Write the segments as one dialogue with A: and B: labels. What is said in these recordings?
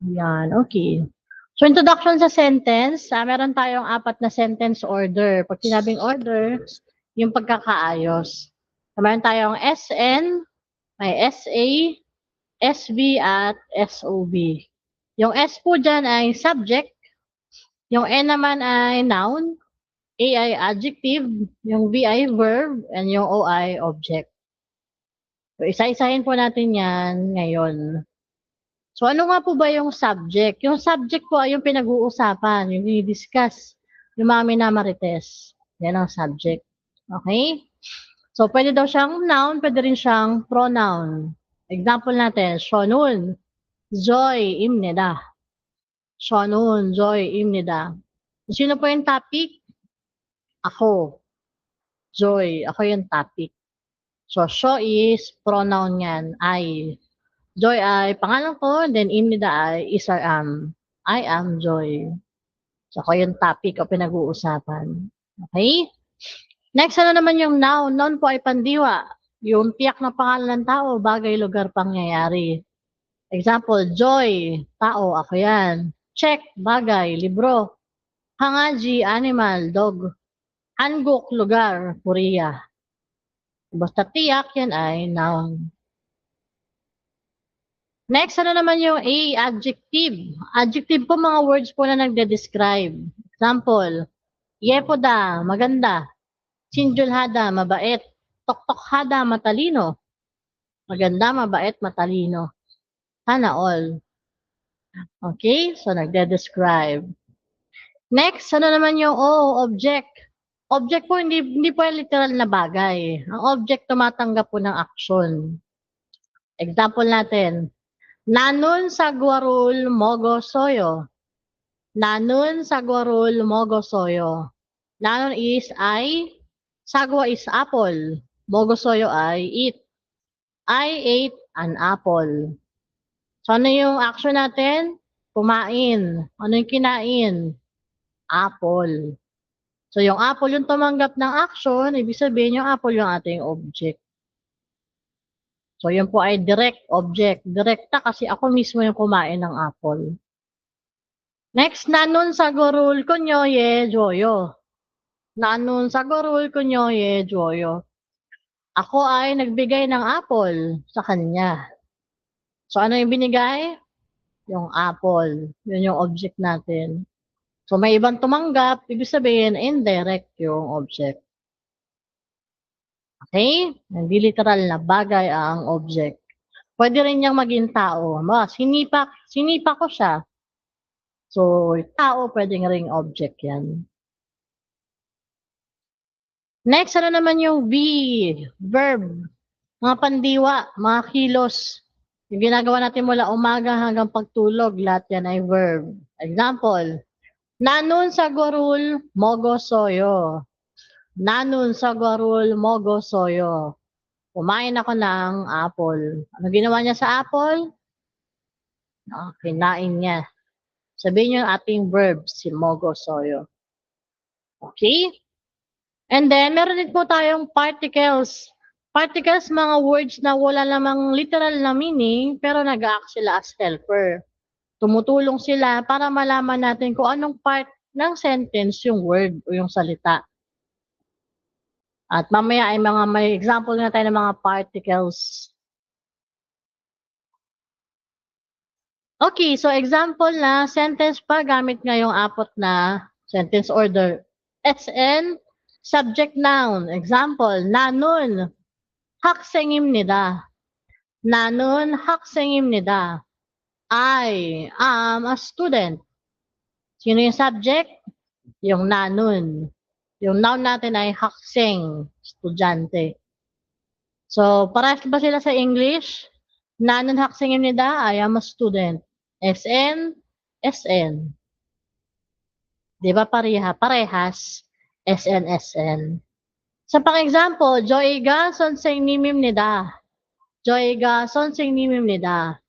A: Yan, okay. So, introduction sa sentence, meron tayong 4 na sentence order. Pag sinabing order, yung pagkakaayos. So, meron tayong SN, may SA, SB, at SOB. Yung S po dyan ay subject, yung N naman ay noun, A ay adjective, yung V ay verb, and yung O ay object. So, isa-isahin po natin yan ngayon. So, ano nga po ba yung subject? Yung subject po ay yung pinag-uusapan, yung i-discuss, yung mga minamarites. Yan ang subject. Okay? So, pwede daw siyang noun, pwede rin siyang pronoun. Example natin, şonun, joy, imnida. Şonun, joy, imnida. Sino po yung topic? Ako. Joy. Ako yung topic. So, sho is pronoun yan, I. Joy ay pangalan ko, then imnida ay is or am. I am Joy. So, ako yung topic o pinag-uusapan. Okay? Next, ano naman yung noun? Noun po ay pandiwa. Yung tiyak na pangalan ng tao, bagay, lugar, pangyayari. Example, Joy, tao, ako yan. Check, bagay, libro. Hangaji, animal, dog. Hanguk, lugar, Korea. Basta tiyak, yan ay noun. Next, ano naman yung A, adjective. Adjective po mga words po na nagde-describe. Example, yepoda, maganda. Sinjulhada, mabait. Toktokhada, matalino. Maganda, mabait, matalino. Sana all. Okay, so nagde-describe. Next, ano naman yung O, object. Object po, hindi po yung literal na bagay. Ang object tumatanggap po ng action. Example natin, Nanun sagwarul mogo soyo. Nanun sagwarul mogo soyo. Nanun is I, sagwa is apple, mogo soyo ay eat. I ate an apple. So ano yung action natin? Kumain. Ano yung kinain? Apple. So yung apple yung tumanggap ng action, ibig sabihin yung apple yung ating object. So yun po ay direct object. Direkta kasi ako mismo yung kumain ng apple. Next, nanun sagorul kunyoye joyo. Nanun sagorul kunyoye joyo. Ako ay nagbigay ng apple sa kanya. So ano yung binigay? Yung apple. Yun yung object natin. So may ibang tumanggap, ibig sabihin indirect yung object. Okay? Hindi literal na bagay ang object. Pwede rin niyang maging tao. Sinipa ko siya. So, tao pwedeng ring object yan. Next, ano naman yung V? Verb. Mga pandiwa, mga kilos. Yung ginagawa natin mula umaga hanggang pagtulog, lahat yan ay verb. Example, nanun sagwarul mogo soyo. Nanun sagwarul mogo soyo. Kumain ako ng apple. Ano ginawa niya sa apple? Kinain niya. Sabihin niyo yung ating verb, si mogo soyo. Okay? And then, meron din po tayong particles. Particles, mga words na wala namang literal na meaning, pero nag-act sila as helper. Tumutulong sila para malaman natin kung anong part ng sentence yung word o yung salita. At mamaya ay may example na tayo ng mga particles. Okay, so example na sentence pa gamit ngayong 4 na sentence order. SN, subject noun. Example, nanun 학생입니다. 나는 학생입니다. I am a student. Sino yung subject? Yung nanun. Yung noun natin ay hakseng, estudyante. So, parehas ba sila sa English? Nanun 학생입니다. I am a student. SN, SN. Di ba parehas? SN, SN. Sa pang-example, 저희가 선생님입니다. 저희가 선생님입니다.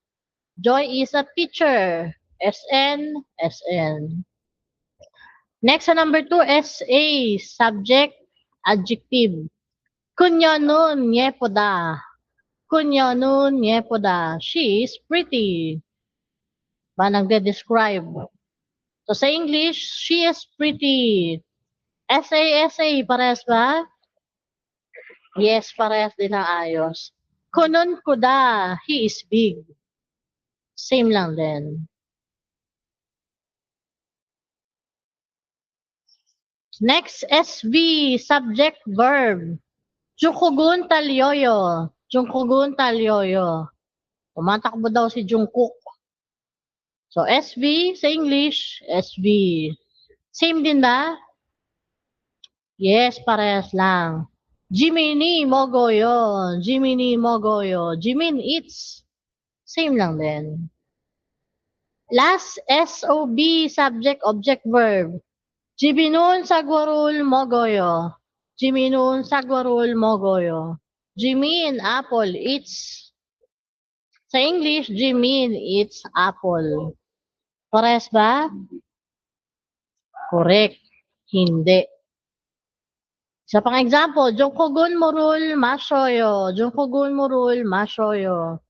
A: Joy is a teacher. SN, SN. Next sa number 2, SA, subject, adjective. 그녀는 예쁘다. 그녀는 예쁘다. She is pretty. Ba nagde-describe. So sa English, she is pretty. SA, parehas ba? Yes, parehas din ang ayos. Kunun kuda, he is big. Same lang din. Next, SV, subject verb. Jungkook talyoyo. Jungkook talyoyo. Tumatakbo daw si Jungkook. So, SV sa English, SV. Same din ba? Yes, parehas lang. Jiminy Mogoyo. Jiminy Mogoyo. Jimin eats. Same lang din. Last, SOB, subject, object, verb. Jiminun sagwarul mogoyo. Jiminun sagwarul mogoyo. Jimin, apple, eats. Sa English, Jimin eats apple. Parehas ba? Correct. Hindi. Sa pang example, Jungkookun murul mashoyo. Jungkookun murul mashoyo.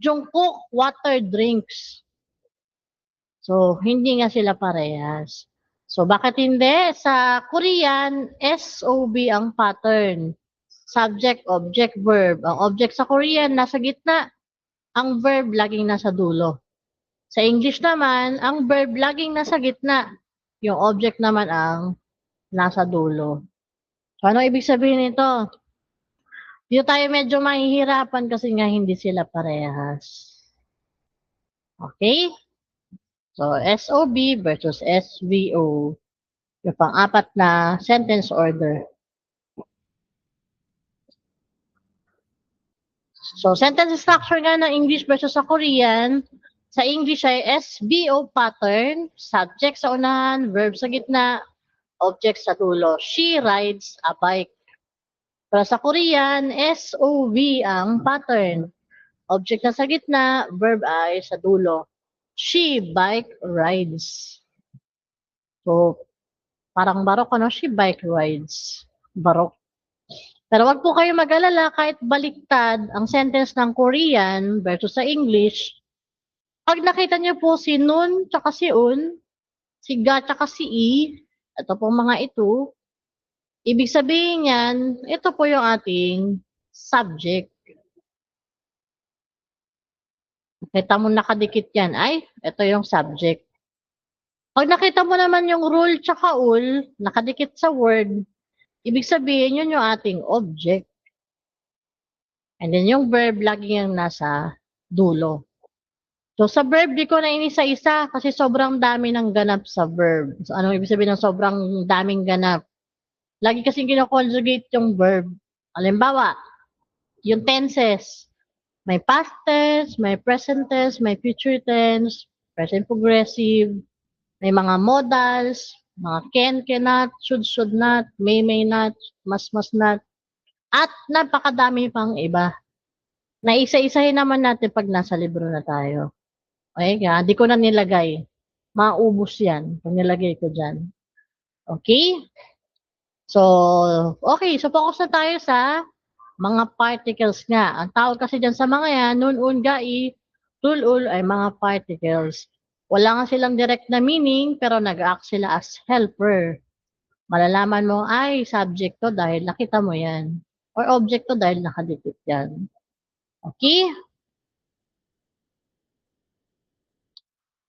A: Jungkook water drinks. So, hindi nga sila parehas. So, bakit hindi? Sa Korean, SOB ang pattern. Subject, object, verb. Ang object sa Korean, nasa gitna. Ang verb, laging nasa dulo. Sa English naman, ang verb, laging nasa gitna. Yung object naman ang nasa dulo. So, ano ibig sabihin nito? Dito tayo medyo mahihirapan kasi nga hindi sila parehas. Okay? So, SOB versus SVO. Yung pang-apat na sentence order. So, sentence structure nga ng English versus sa Korean. Sa English ay SVO pattern, subject sa unahan, verb sa gitna, object sa dulo. She rides a bike. Pero sa Korean, SOV ang pattern. Object na sa gitna, verb ay sa dulo. She bike rides. So, parang barok ano? She bike rides. Barok. Pero wag po kayo mag-alala kahit baliktad ang sentence ng Korean versus sa English. Pag nakita niyo po si nun tsaka si un, si ga tsaka si i, ito po mga ito, ibig sabihin yan, ito po yung ating subject. Nakita mo nakadikit yan, ay, ito yung subject. Pag nakita mo naman yung rule tsaka ul, nakadikit sa word, ibig sabihin yun yung ating object. And then yung verb, lagi yung nasa dulo. So sa verb, di ko na inisa-isa kasi sobrang dami ng ganap sa verb. So ano ibig sabihin ng sobrang daming ganap? Lagi kasing kino-conjugate yung verb. Halimbawa, yung tenses. May past tense, may present tense, may future tense, present progressive, may mga modals, mga can, cannot, should not, may not, must not, at napakadami pang iba. Naisa-isahin naman natin pag nasa libro na tayo. Okay, kaya di ko na nilagay. Maubos yan kung nilagay ko dyan. Okay? So, okay. So, focus na tayo sa mga particles nga. Ang tawag kasi dyan sa mga yan, nun, un, gai, tul-ul ay mga particles. Wala nga silang direct na meaning, pero nag-act sila as helper. Malalaman mo, ay, subject to dahil nakita mo yan. Or object to dahil nakadikit yan. Okay?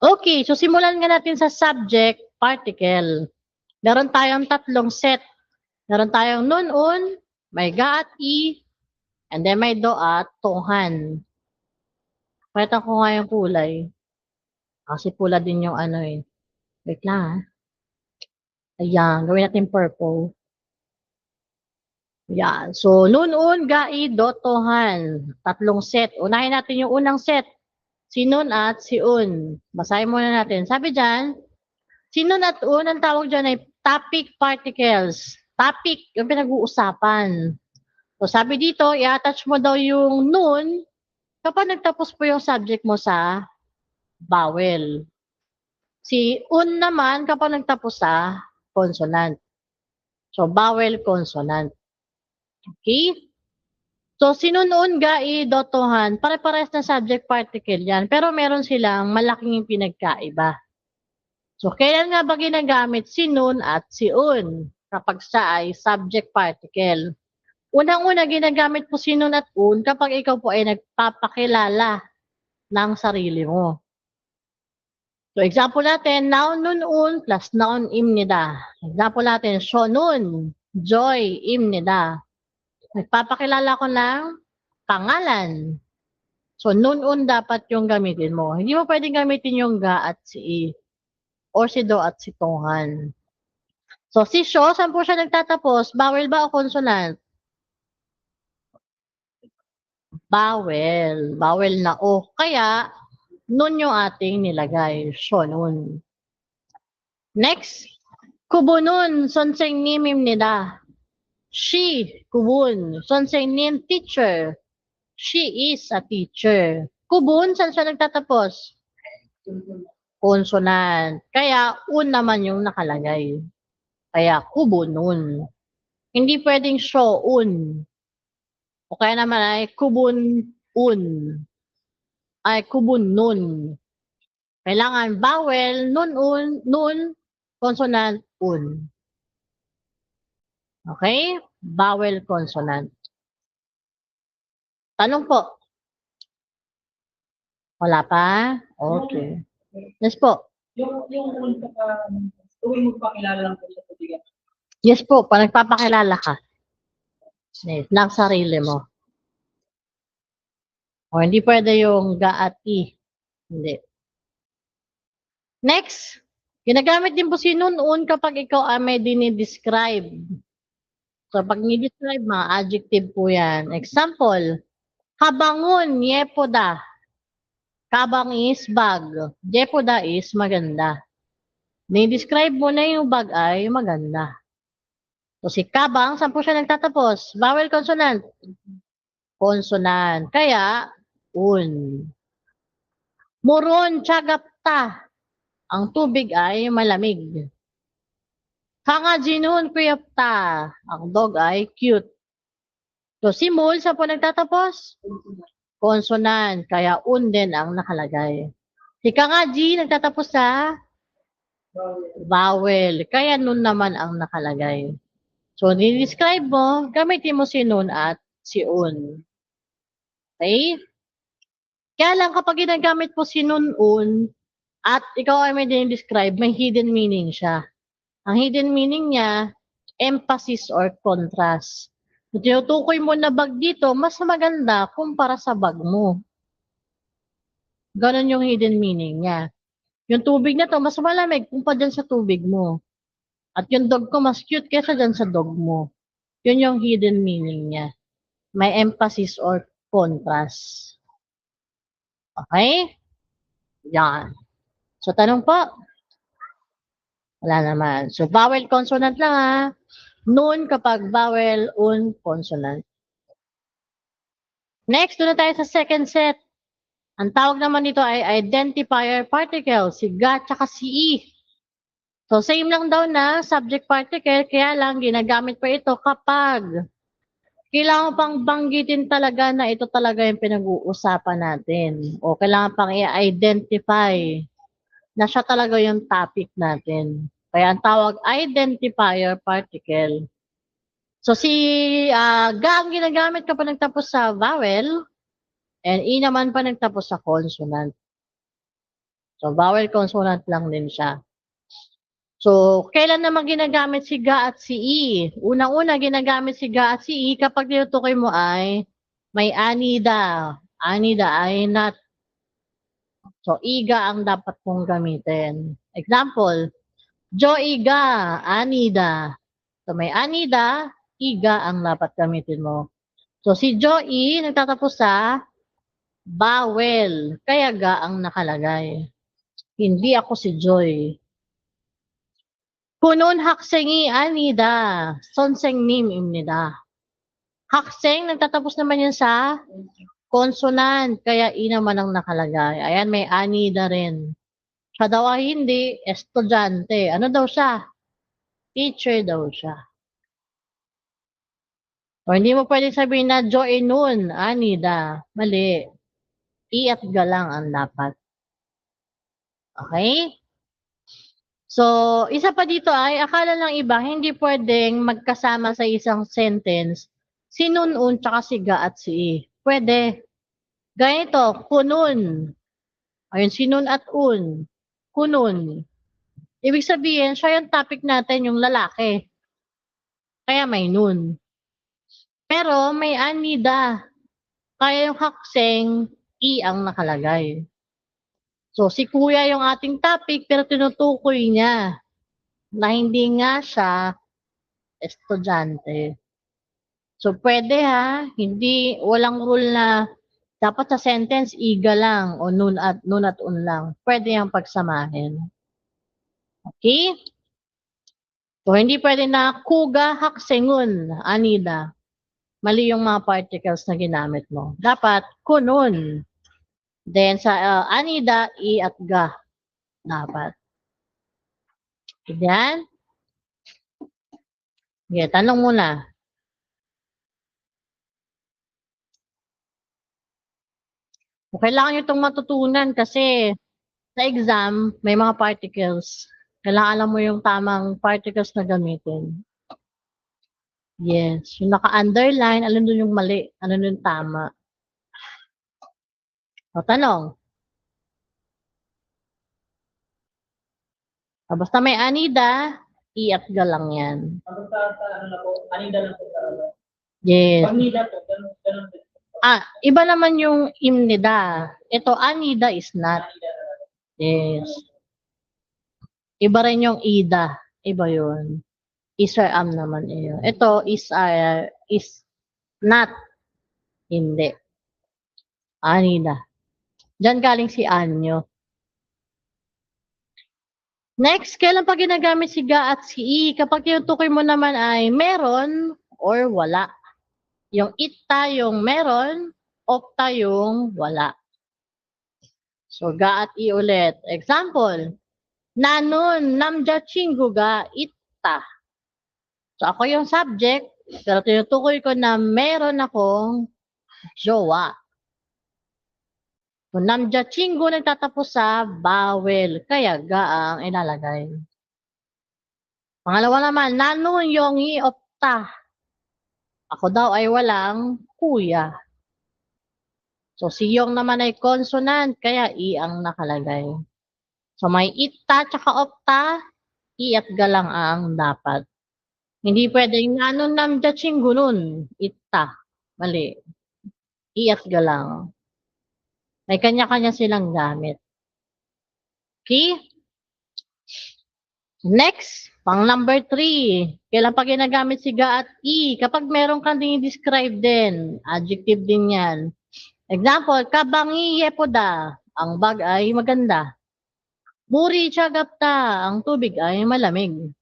A: Okay, so simulan nga natin sa subject, particle. Meron tayong tatlong set. Meron tayong nun-un, may ga at i, and then may do at tunghan. Pakita ko nga yung kulay. Kasi pula din yung ano eh. Wait lang ha. Ayan, gawin natin purple. Ayan. So, nun-un, ga, i, do, tunghan. Tatlong set. Unahin natin yung unang set. Si nun at si un. Basahin muna natin. Sabi dyan, si nun at un, ang tawag dyan ay topic particles. Topic, yung pinag-uusapan. So, sabi dito, i-attach mo daw yung nun kapag nagtapos po yung subject mo sa vowel. Si un naman kapag nagtapos sa consonant. So, vowel, consonant. Okay? So, sinunoon ga dotohan, pare-pares na subject particle yan, pero meron silang malaking pinagkaiba. So, kailan nga ba ginagamit si nun at si un kapag sa ay subject particle? Unang-una, ginagamit po si nun at un kapag ikaw po ay nagpapakilala ng sarili mo. So, example natin, noun nun un plus noun imnida. Example natin, shonun, joy imnida. Nagpapakilala ko ng pangalan. So, nun-un dapat yung gamitin mo. Hindi mo pwedeng gamitin yung ga at si i or si do at si tohan. So, si sho, saan po siya nagtatapos? Vowel ba o consonant? Vowel. Vowel na o. Kaya, nun yung ating nilagay. Sho, nun. Next, kubunun, sonseng nimim nida. She, kubun. Sonseng nim, teacher. She is a teacher. Kubun, saan siya nagtatapos? Consonant. Kaya, un naman yung nakalagay. Kaya, kubunun. Hindi pwedeng shoun. O kaya naman ay kubun-un. Ay kubun-nun. Kailangan vowel, nun-un, nun, consonant, un. Okay? Vowel, consonant. Tanong po. Wala pa? Okay. Yes po.
B: Yung tuwing magpakilala lang po sa tubigan.
A: Yes po, pag nagpapakilala ka. Yes, ng sarili mo. O hindi pwede yung ga at i. Hindi. Next, ginagamit din po si nun-un kapag ikaw ay may dinidescribe. So, pag ni-describe, mga adjective po yan. Example, kabangun, yepoda. Kabang is bag. Yepoda is maganda. Ni-describe mo na yung bag ay maganda. So, si kabang, saan po siya nagtatapos? Vowel, consonant? Consonant. Kaya, un. Muron, tsagapta. Ang tubig ay malamig. Kangajinun, kuyapta. Ang dog ay cute. So, si mul, saan po nagtatapos? Consonant. Kaya, un din ang nakalagay. Si kangaji, nagtatapos sa vowel. Kaya, nun naman ang nakalagay. So, ni-describe mo, gamitin mo si nun at si un. Okay? Kaya lang, kapag ginagamit po si nun, un, at ikaw ay may describe, may hidden meaning siya. Ang hidden meaning niya, emphasis or contrast. Kung tinutukoy mo na bag dito, mas maganda kumpara sa bag mo. Ganon yung hidden meaning niya. Yung tubig na to, mas malamig kumpara dyan sa tubig mo. At yung dog ko, mas cute kesa dyan sa dog mo. Yun yung hidden meaning niya. May emphasis or contrast. Okay? Yan. So, tanong po. Wala naman. So, vowel, consonant lang ha. Nun kapag vowel, un, consonant. Next, doon na tayo sa second set. Ang tawag naman dito ay identifier particle, si ga tsaka si i. So, same lang daw na subject particle, kaya lang ginagamit pa ito kapag kailangan pang banggitin talaga na ito talaga yung pinag-uusapan natin. O kailangan pang i-identify na siya talaga yung topic natin. Kaya ang tawag identifier particle. So si ga ang ginagamit kapag nagtapos sa vowel and i naman pa nagtapos sa consonant. So vowel consonant lang din siya. So kailan naman ginagamit si ga at si i? Unang-una ginagamit si ga at si i kapag tinutukoy mo ay may anida. Anida ay not. So iga ang dapat mong gamitin. Example, Jo iga, anida. So may anida, iga ang dapat gamitin mo. So si Joey nagtatapos sa vowel, kaya ga ang nakalagay. Hindi ako si Joy. Kunun haksengi anida, sonseng nim imnida. Hakseng, nagtatapos naman yan sa consonant, kaya i naman ang nakalagay. Ayan, may anida rin. Siya daw ay hindi, estudyante. Ano daw siya? Teacher daw siya. O hindi mo pwedeng sabihin na join nun, anida. Mali. I at ga lang ang dapat. Okay? So, isa pa dito ay, akala ng iba, hindi pwedeng magkasama sa isang sentence si nun-un tsaka si ga at si i. Pwede. Ganito, kunun. Ayun, si nun at un. Kunun. Ibig sabihin, siya yung topic natin, yung lalaki. Kaya may nun. Pero may anida. Kaya yung hakseng, i ang nakalagay. So, si kuya yung ating topic, pero tinutukoy niya na hindi nga siya estudyante. So, pwede ha, hindi, walang rule na dapat sa sentence, iga lang o nun at un lang. Pwede yung pagsamahin. Okay? So, hindi pwede na kuga haksengun, anida. Mali yung mga particles na ginamit mo. Dapat kunun. Then sa anida, i at ga. Dapat. Yan. Okay, tanong muna. Kailangan nyo itong matutunan kasi sa exam, may mga particles. Kailangan alam mo yung tamang particles na gamitin. Yes. Yung naka-underline, alam doon yung mali. Ano yung tama. O, tanong. O, basta may anida, i at ga lang yan.
B: Sa ano na po, anida lang po sa ano.
A: Yes.
B: Pag nida po, ganun din.
A: Iba naman yung imnida. Ito, anida is not.
B: Anida na lang.
A: Yes. Iba rin yung ida. Iba yun. Is or am naman yun. Ito is not. Hindi. Anida. Diyan galing si Anyo. Next, kailan pa ginagamit si ga at si i? Kapag tinutukoy mo naman ay meron or wala. Yung itta yung meron, opta yung wala. So, ga at i ulit. Example, nanon namja chingu ga itta. So, ako yung subject, pero tinutukoy ko na meron akong jowa. Kung namja chingu nagtatapos sa bawel, kaya ga ang ilalagay. Pangalawa naman, nanon yongi opta. Ako daw ay walang kuya. So, si Yong naman ay consonant, kaya i ang nakalagay. So, may itta tsaka opta, i at ga lang ang dapat. Hindi pwedeng nanon namja chingu nun, itta. Mali. I at ga lang. May kanya-kanya silang gamit. Okay? Next, pang number 3. Kailan pa ginagamit si ga at i? Kapag meron kang describe din. Adjective din yan. Example, kabangi yepoda. Ang bag ay maganda. Muri chagapta. Ang tubig ay malamig.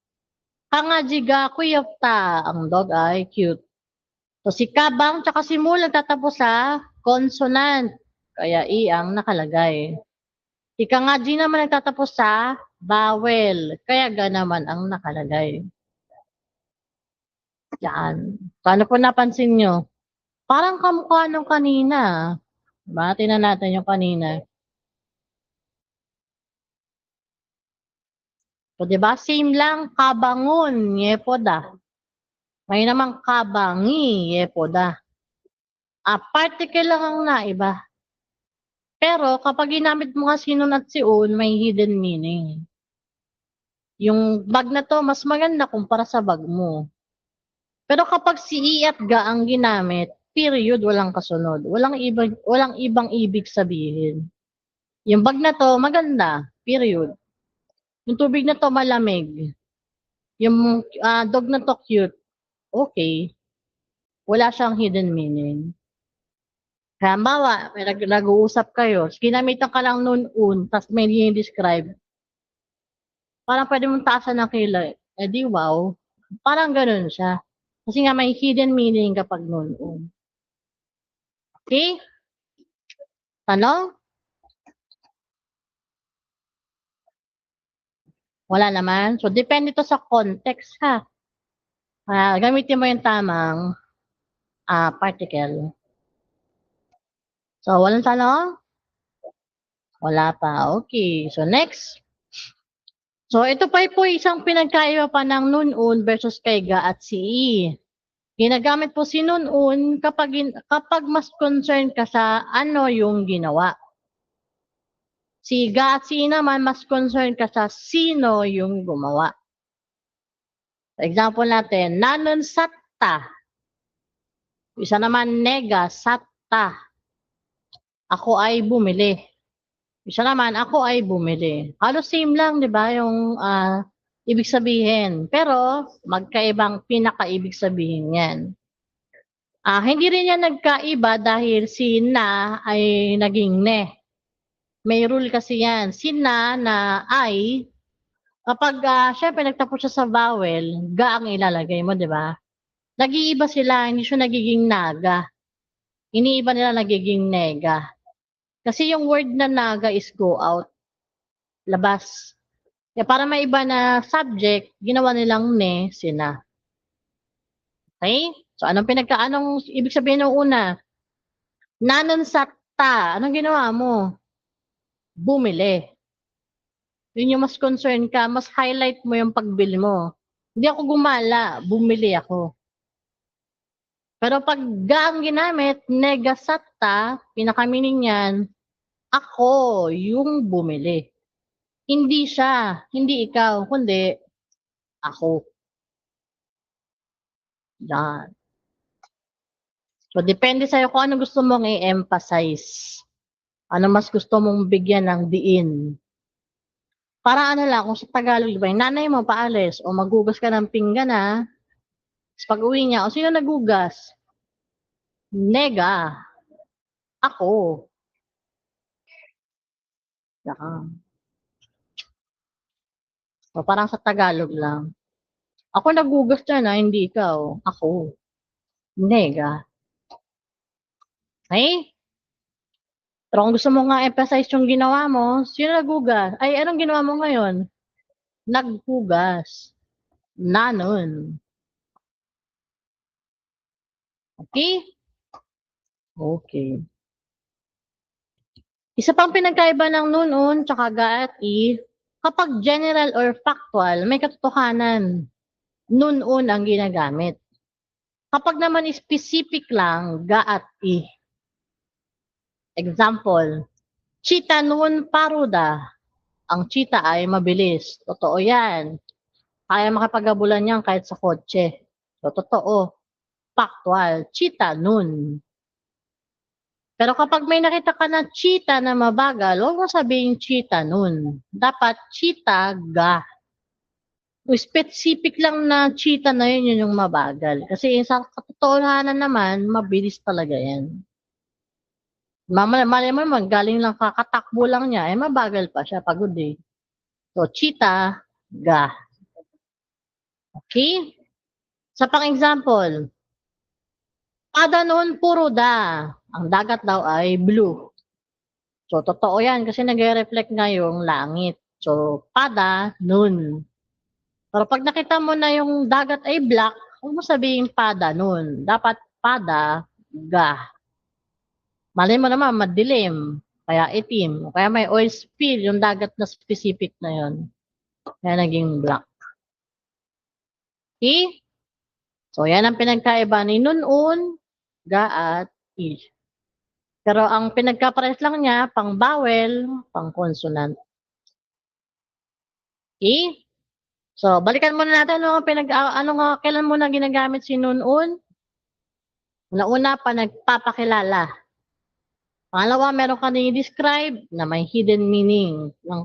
A: Kangajiga kuyapta. Ang dog ay cute. So si kabang tsaka si mu nagtatapos sa consonant. Kaya i ang nakalagay. Si kangaji naman nagtatapos sa vowel. Kaya ga naman ang nakalagay. Yan. Paano po napansin nyo? Parang kamukha nung kanina. Diba? Tingnan natin yung kanina. So, diba? Same lang. Kabangun. Yepoda. May namang kabangi. Yepoda. Particle lang ang naiba. Pero kapag ginamit mo kasi nun at si un, may hidden meaning. Yung bag na to, mas maganda kumpara sa bag mo. Pero kapag si i at ga ang ginamit, period, walang kasunod. Walang ibang ibig sabihin. Yung bag na to, maganda, period. Yung tubig na to, malamig. Yung dog na to, cute. Okay. Wala siyang hidden meaning. Kaya bawa, may nag-uusap kayo, ginamitan ka lang noon tapos may describe. Parang pwede mong taasan ng kilay. Eh di wow. Parang ganun siya. Kasi nga may hidden meaning kapag noon. Okay? Tanong? Wala naman. So, depende to sa context ha. Gamitin mo yung tamang particle. So, walang tanong? Wala pa. Okay. So, next. So, ito pa po isang pinagkaiba pa ng nun-un versus kay ga at si i. Ginagamit po si nun-un kapag mas concerned ka sa ano yung ginawa. Si ga at si i naman, mas concerned ka sa sino yung gumawa. For example natin, nanon satta. Isa naman, nega satta. Ako ay bumili. Isa naman, ako ay bumili. Halos same lang, di ba, yung ibig sabihin. Pero, magkaibang pinakaibig sabihin yan. Hindi rin yan nagkaiba dahil si na ay naging ne. May rule kasi yan. Si na ay, kapag syempre nagtapos siya sa vowel, ga ang ilalagay mo, di ba? Nag-iiba sila, hindi siya nagiging naga. Iniiba nila nagiging nega. Kasi yung word na naga is go out. Labas. Kaya para may iba na subject, ginawa nilang ne, sina. Okay? So, anong ibig sabihin ng una? Nanon satta. Anong ginawa mo? Bumili. Yun yung mas concern ka, mas highlight mo yung pagbili mo. Hindi ako gumala, bumili ako. Pero pag ga ang ginamit, negasatta, pinaka-meaning yan, ako yung bumili. Hindi siya, hindi ikaw, kundi ako. Yan. So, depende sa'yo kung ano gusto mong i-emphasize. Ano mas gusto mong bigyan ng diin. Para ano lang, kung sa Tagalog, diba, yung nanay mo paalis, o magugas ka ng pinggan na, pag uwi niya, o sino nagugas? Nega. Ako. Yan. O parang sa Tagalog lang. Ako nagugas dyan hindi ikaw. Ako. Nega. Okay? Pero kung gusto mo nga emphasize yung ginawa mo, sino nagugas? Ay, anong ginawa mo ngayon? Naghugas. Nanon. Okay? Okay. Isa pang pinagkaiba ng nun-un tsaka ga at i, kapag general or factual, may katotohanan. Nun-un ang ginagamit. Kapag naman specific lang, ga at i. Example, cheetah nun paruda. Ang cheetah ay mabilis. Totoo yan. Kaya makapagabulan yan kahit sa kotse. So, totoo. Factual. Cheetah nun. Pero kapag may nakita ka na cheetah na mabagal, huwag mo sabihin cheetah nun. Dapat cheetah ga. Specific lang na cheetah na yun yung mabagal. Kasi sa katotohanan naman, mabilis talaga yan. Mali mo naman, galing lang kakatakbo lang niya, mabagal pa siya, pagod eh. So, cheetah, ga. Okay? Sa pang-example, pada noon puro da. Ang dagat daw ay blue. So, totoo yan kasi nag-reflect nga yung langit. So, pada noon. Pero pag nakita mo na yung dagat ay black, huwag mo sabihin pada noon. Dapat pada, ga. Malay mo naman, madilim. Kaya itim. Kaya may oil spill, yung dagat na specific na yun. Kaya naging black. Okay? So, yan ang pinagkaiba ni nun-un, ga at i. Pero ang pinagkapares lang niya, pang vowel, pang consonant. Okay? So, balikan muna natin kailan mo na ginagamit si nun-un? Una, pa nagpapakilala. Pangalawa, meron ka describe na may hidden meaning ng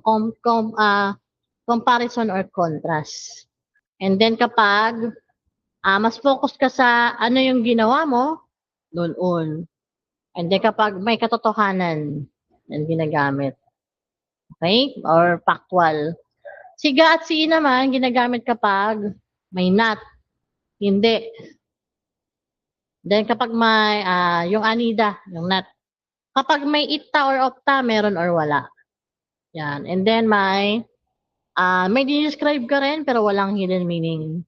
A: comparison or contrast. And then kapag mas focus ka sa ano yung ginawa mo, nun-un. And then kapag may katotohanan, yan ginagamit. Okay? Or factual. Si ga at si i naman, ginagamit kapag may not. Hindi. Then kapag may, yung anida, yung not. Kapag may ita or opta, meron or wala. Yan. And then may describe ka rin, pero walang hidden meaning.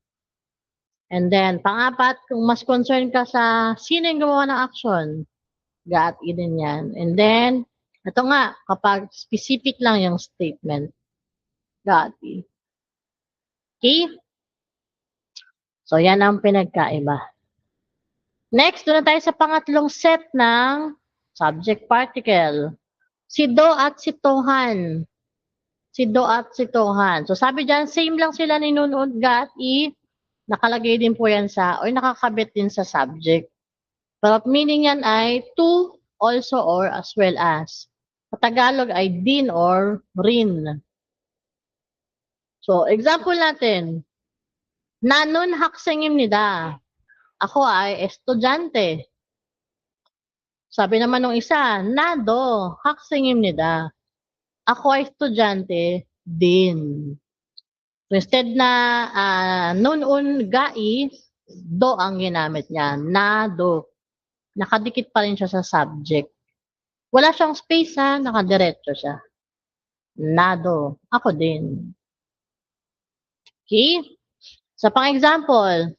A: And then, pang-apat, kung mas concerned ka sa sino yung gumawa ng action, got it din yan. And then, ito nga, kapag specific lang yung statement, got it. Okay? So, yan ang pinagkaiba. Next, doon na tayo sa pangatlong set ng subject particle. Si Do at si Tohan. Si Do at si Tohan. So, sabi dyan, same lang sila ni Nun at Gat, nakalagay din po yan sa, or nakakabit din sa subject. Pero meaning yan ay to, also, or as well as. Sa Tagalog ay din or rin. So, example natin. Nanon haksengim nida. Ako ay estudyante. Sabi naman ng isa, nado haksengim nida. Ako ay estudyante din. So instead na nun gai, do ang ginamit niya. Nado. Nakadikit pa rin siya sa subject. Wala siyang space ha, nakadiretso siya. Nado. Ako din. Okay? Sa pang-example,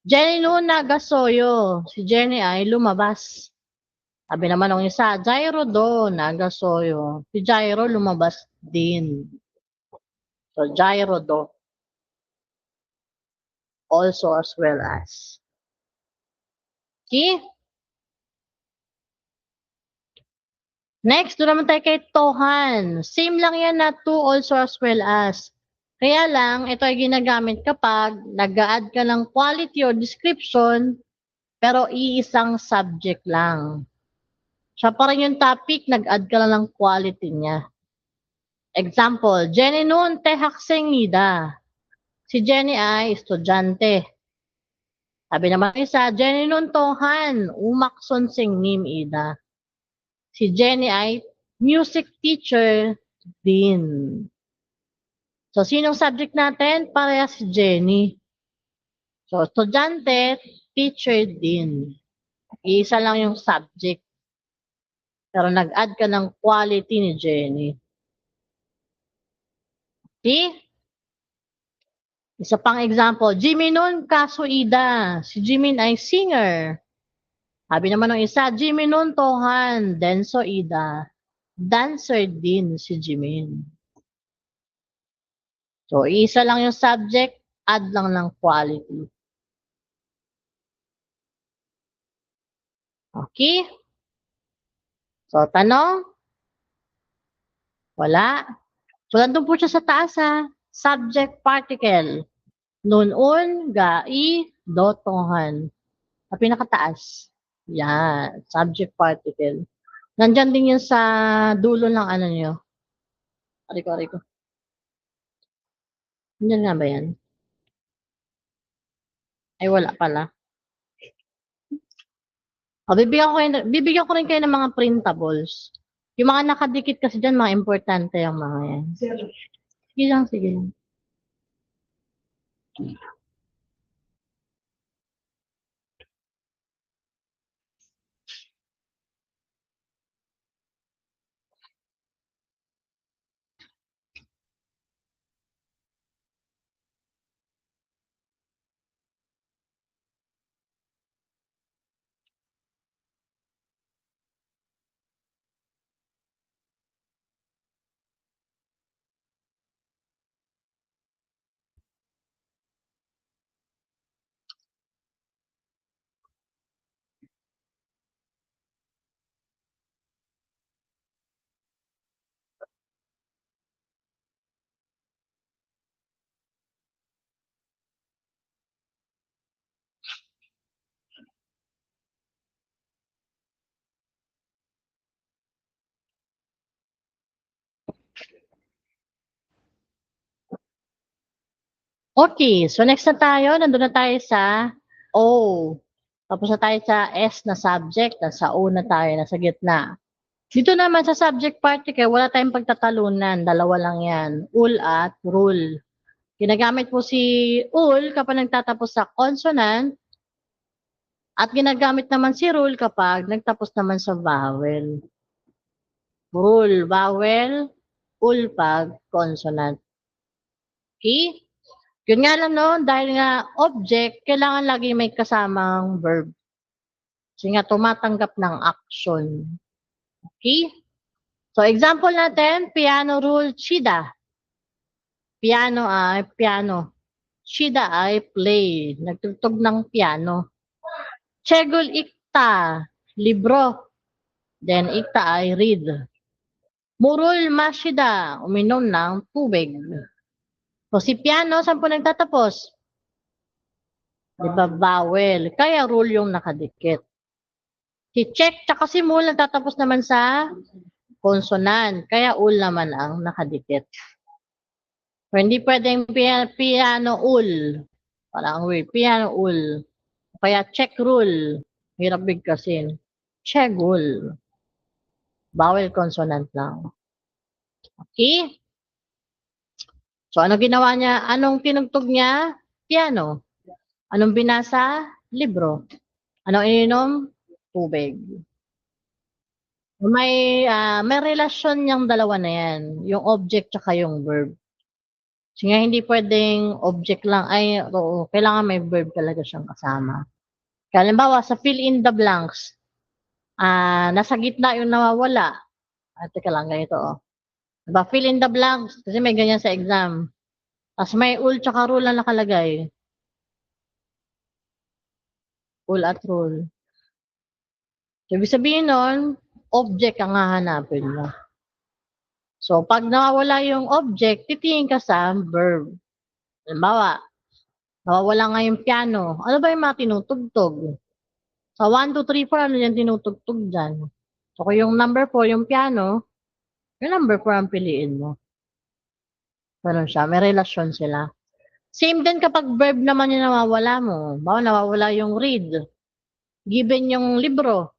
A: Jenny no nagasoyo. Si Jenny ay lumabas. Sabi naman ng isa, Jairo do nagasoyo. Si Jairo lumabas din. So, Jairo do. Also as well as. Okay? Next, doon naman tayo kay Tohan. Same lang yan na to, also as well as. Kaya lang, ito ay ginagamit kapag nag-add ka ng quality or description, pero iisang subject lang. Siya pa rin yung topic, nag-add ka lang ng quality niya. Example, Jenny noon te hakseng nida. Si Jenny ay estudyante. Sabi naman isa, Jenny noon Tohan, umakson sing nim ida. Si Jenny ay music teacher din. So, sinong subject natin? Pareha si Jenny. So, estudyante, teacher din. Isa lang yung subject. Pero nag-add ka ng quality ni Jenny. Okay? Isa pang example, Jimmy nun kaso Ida. Si Jimmy ay singer. Sabi naman ng isa, Jimmy nun Tohan, denso Ida. Dancer din si Jimin. So, isa lang yung subject, add lang ng quality. Okay? So, tanong? Wala. So, nandun po siya sa taas ha. Subject particle. Nun-un, gai, dotohan. Sa pinakataas. Yan. Subject particle. Nandyan din yun sa dulo ng ano nyo. Ariko. Nandyan nga ba yan? Ay, wala pala. O, bibigyan ko rin kayo ng mga printables. Yung mga nakadikit kasi dyan, mga importante yung mga yan. Sige lang, sige lang. Okay, so next na tayo. Nandun na tayo sa O. Tapos na tayo sa S na subject. Sa O na tayo, nasa gitna. Dito naman sa subject particle, wala tayong pagtatalunan. Dalawa lang yan. Ul at rule. Ginagamit po si ul kapag nagtatapos sa consonant. At ginagamit naman si rule kapag nagtapos naman sa vowel. Rule, vowel. Ul pag consonant. Okay? Yun nga lang no, dahil nga object, kailangan lagi may kasamang verb. Kasi nga tumatanggap ng action. Okay? So example natin, piano rule, chida. Piano ay piano. Chida ay play. Nagtugtog ng piano. Chegol ikta, libro. Then ikta ay read. Murul mashida, uminom ng tubig. So si piano, saan po nagtatapos? Diba, vowel. Kaya rule yung nakadikit. Si check tsaka si mul nagtatapos naman sa consonant. Kaya ul naman ang nakadikit. So, hindi pwedeng piano ul. Parang weird. Piano ul. Kaya check rule. Hirap bigkasin. Check ul. Vowel consonant lang. Okay? So, ano ginawa niya? Anong tinugtog niya? Piano. Anong binasa? Libro. Anong ininom? Tubig. May relasyon yung dalawa na yan. Yung object tsaka yung verb. Kasi nga hindi pwedeng object lang. Ay, oo, kailangan may verb talaga siyang kasama. Kaya halimbawa, sa fill in the blanks, nasa gitna yung nawawala. Teka lang, ganito oh. Diba, fill in the blanks. Kasi may ganyan sa exam. Tapos may ul tsaka rule na nakalagay. Ul at rule. So, ibig sabihin nun, object ang hahanapin mo. So, pag nawawala yung object, titingin ka sa verb. Halimbawa, nawawala nga yung piano. Ano ba yung mga tinutugtog? Sa 1, 2, 3, 4, ano yan tinutugtog dyan? So, kung yung number 4, yung piano, yung number 4 ang piliin mo. Ganun siya. May relasyon sila. Same din kapag verb naman yung nawawala mo. Bawa, nawawala yung read. Given yung libro.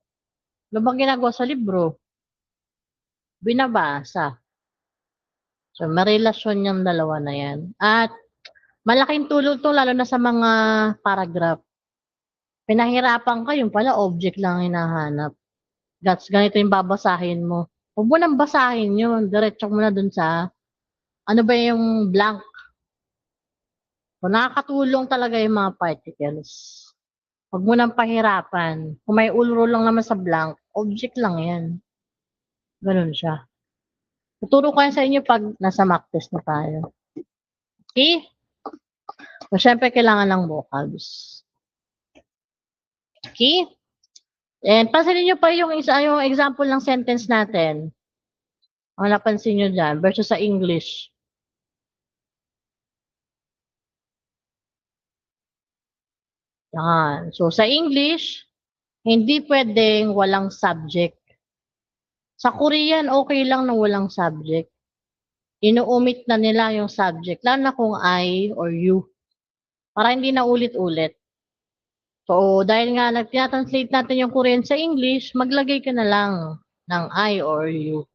A: Ano bang ginagawa sa libro? Binabasa. So, may relasyon yung dalawa na yan. At malaking tulong to lalo na sa mga paragraph. Pinahirapan ka, yung pala object lang hinahanap. Ganito yung babasahin mo. Huwag mo nang basahin yun. Diretso mo na dun sa ano ba yung blank. So, nakakatulong talaga yung mga particles. Huwag mo nang pahirapan. Kung may ulro lang naman sa blank, object lang yan. Ganun siya. Tuturo ko yan sa inyo pag nasa mock test na tayo. Okay? So, syempre, kailangan ng vocabs. Okay? And pansinin nyo pa yung example ng sentence natin. Ang napansin nyo dyan, versus sa English. Yan. So, sa English, hindi pwedeng walang subject. Sa Korean, okay lang na walang subject. Inu-omit na nila yung subject, lalo na kung I or you. Para hindi na ulit-ulit. So, dahil nga nag-translate natin yung Korean sa English, maglagay ka na lang ng I or you.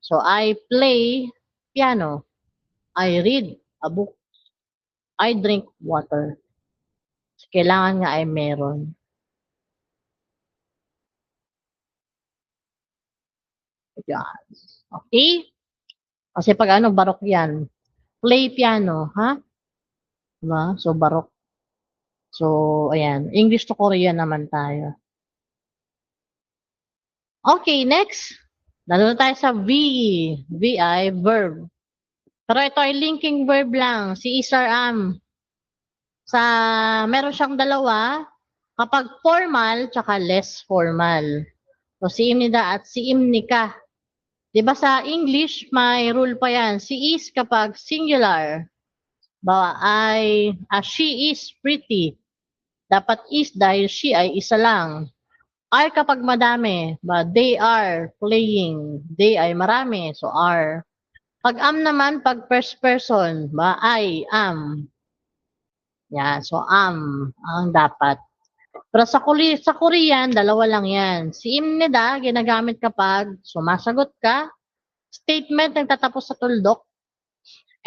A: So, I play piano. I read a book. I drink water. So, kailangan nga ay meron. Yan. Okay? Kasi pag ano, barok yan. Play piano, ha? Diba? So, barok. So, ayan. English to Korean naman tayo. Okay, next. Dalo na tayo sa V. V ay verb. Pero ito ay linking verb lang. Si isar am. Meron siyang dalawa. Kapag formal, tsaka less formal. So, si imnida at si imnika. Diba sa English, may rule pa yan. Si is kapag singular. Bawa ay, she is pretty. Dapat is dahil she ay isa lang. Are kapag madami. Ba, they are playing. They ay marami. So, are. Pag am naman, pag first person. Ba, I am. Yan. So, am ang dapat. Pero sa Korean, dalawa lang yan. Si imnida, ginagamit kapag sumasagot ka. Statement, nagtatapos sa tuldok.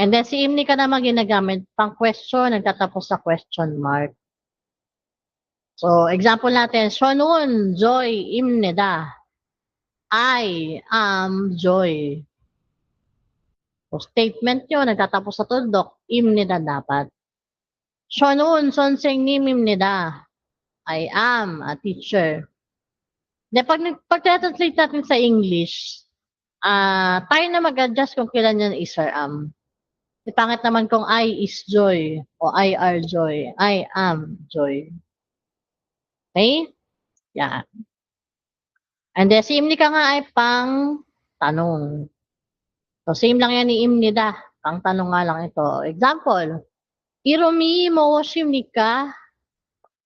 A: And then si imni ka naman ginagamit pang question, nagtatapos sa question mark. So, example natin, Shonun, Joy, imnida. I am Joy. So, statement yun, nagtatapos sa tuldok, imnida dapat. 저는 선생님입니다. I am a teacher. De, pag translate natin sa English, tayo na mag-adjust kung kailan yan is or am. Di pangit naman kung I is Joy o I are Joy. I am Joy. Okay? Yan. And then, si Imnika nga ay pang tanong. So, same lang yan ni Imnida. Pang tanong nga lang ito. Example, 이름이 무엇입니까?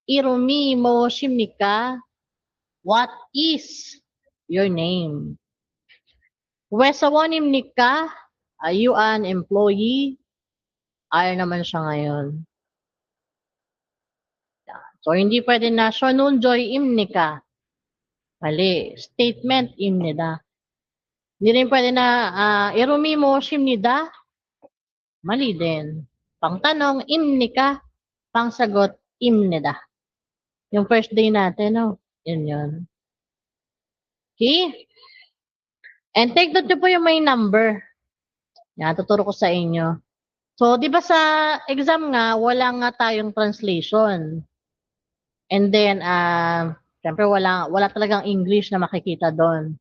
A: 이름이 무엇입니까? What is your name? 회사원입니까? Are you an employee? Ay naman siya ngayon. So, hindi pwede na şonun joyimnika. Mali. Statement imnida. Hindi rin pwede na irumi mo shimnida. Mali din. Pangtanong imnika. Pangsagot imnida. Yung first day natin, no? Yun yun. Okay? And take note nyo po yung may number. Yan, tuturo ko sa inyo. So, di ba sa exam nga, wala nga tayong translation. And then, syempre wala talagang English na makikita doon.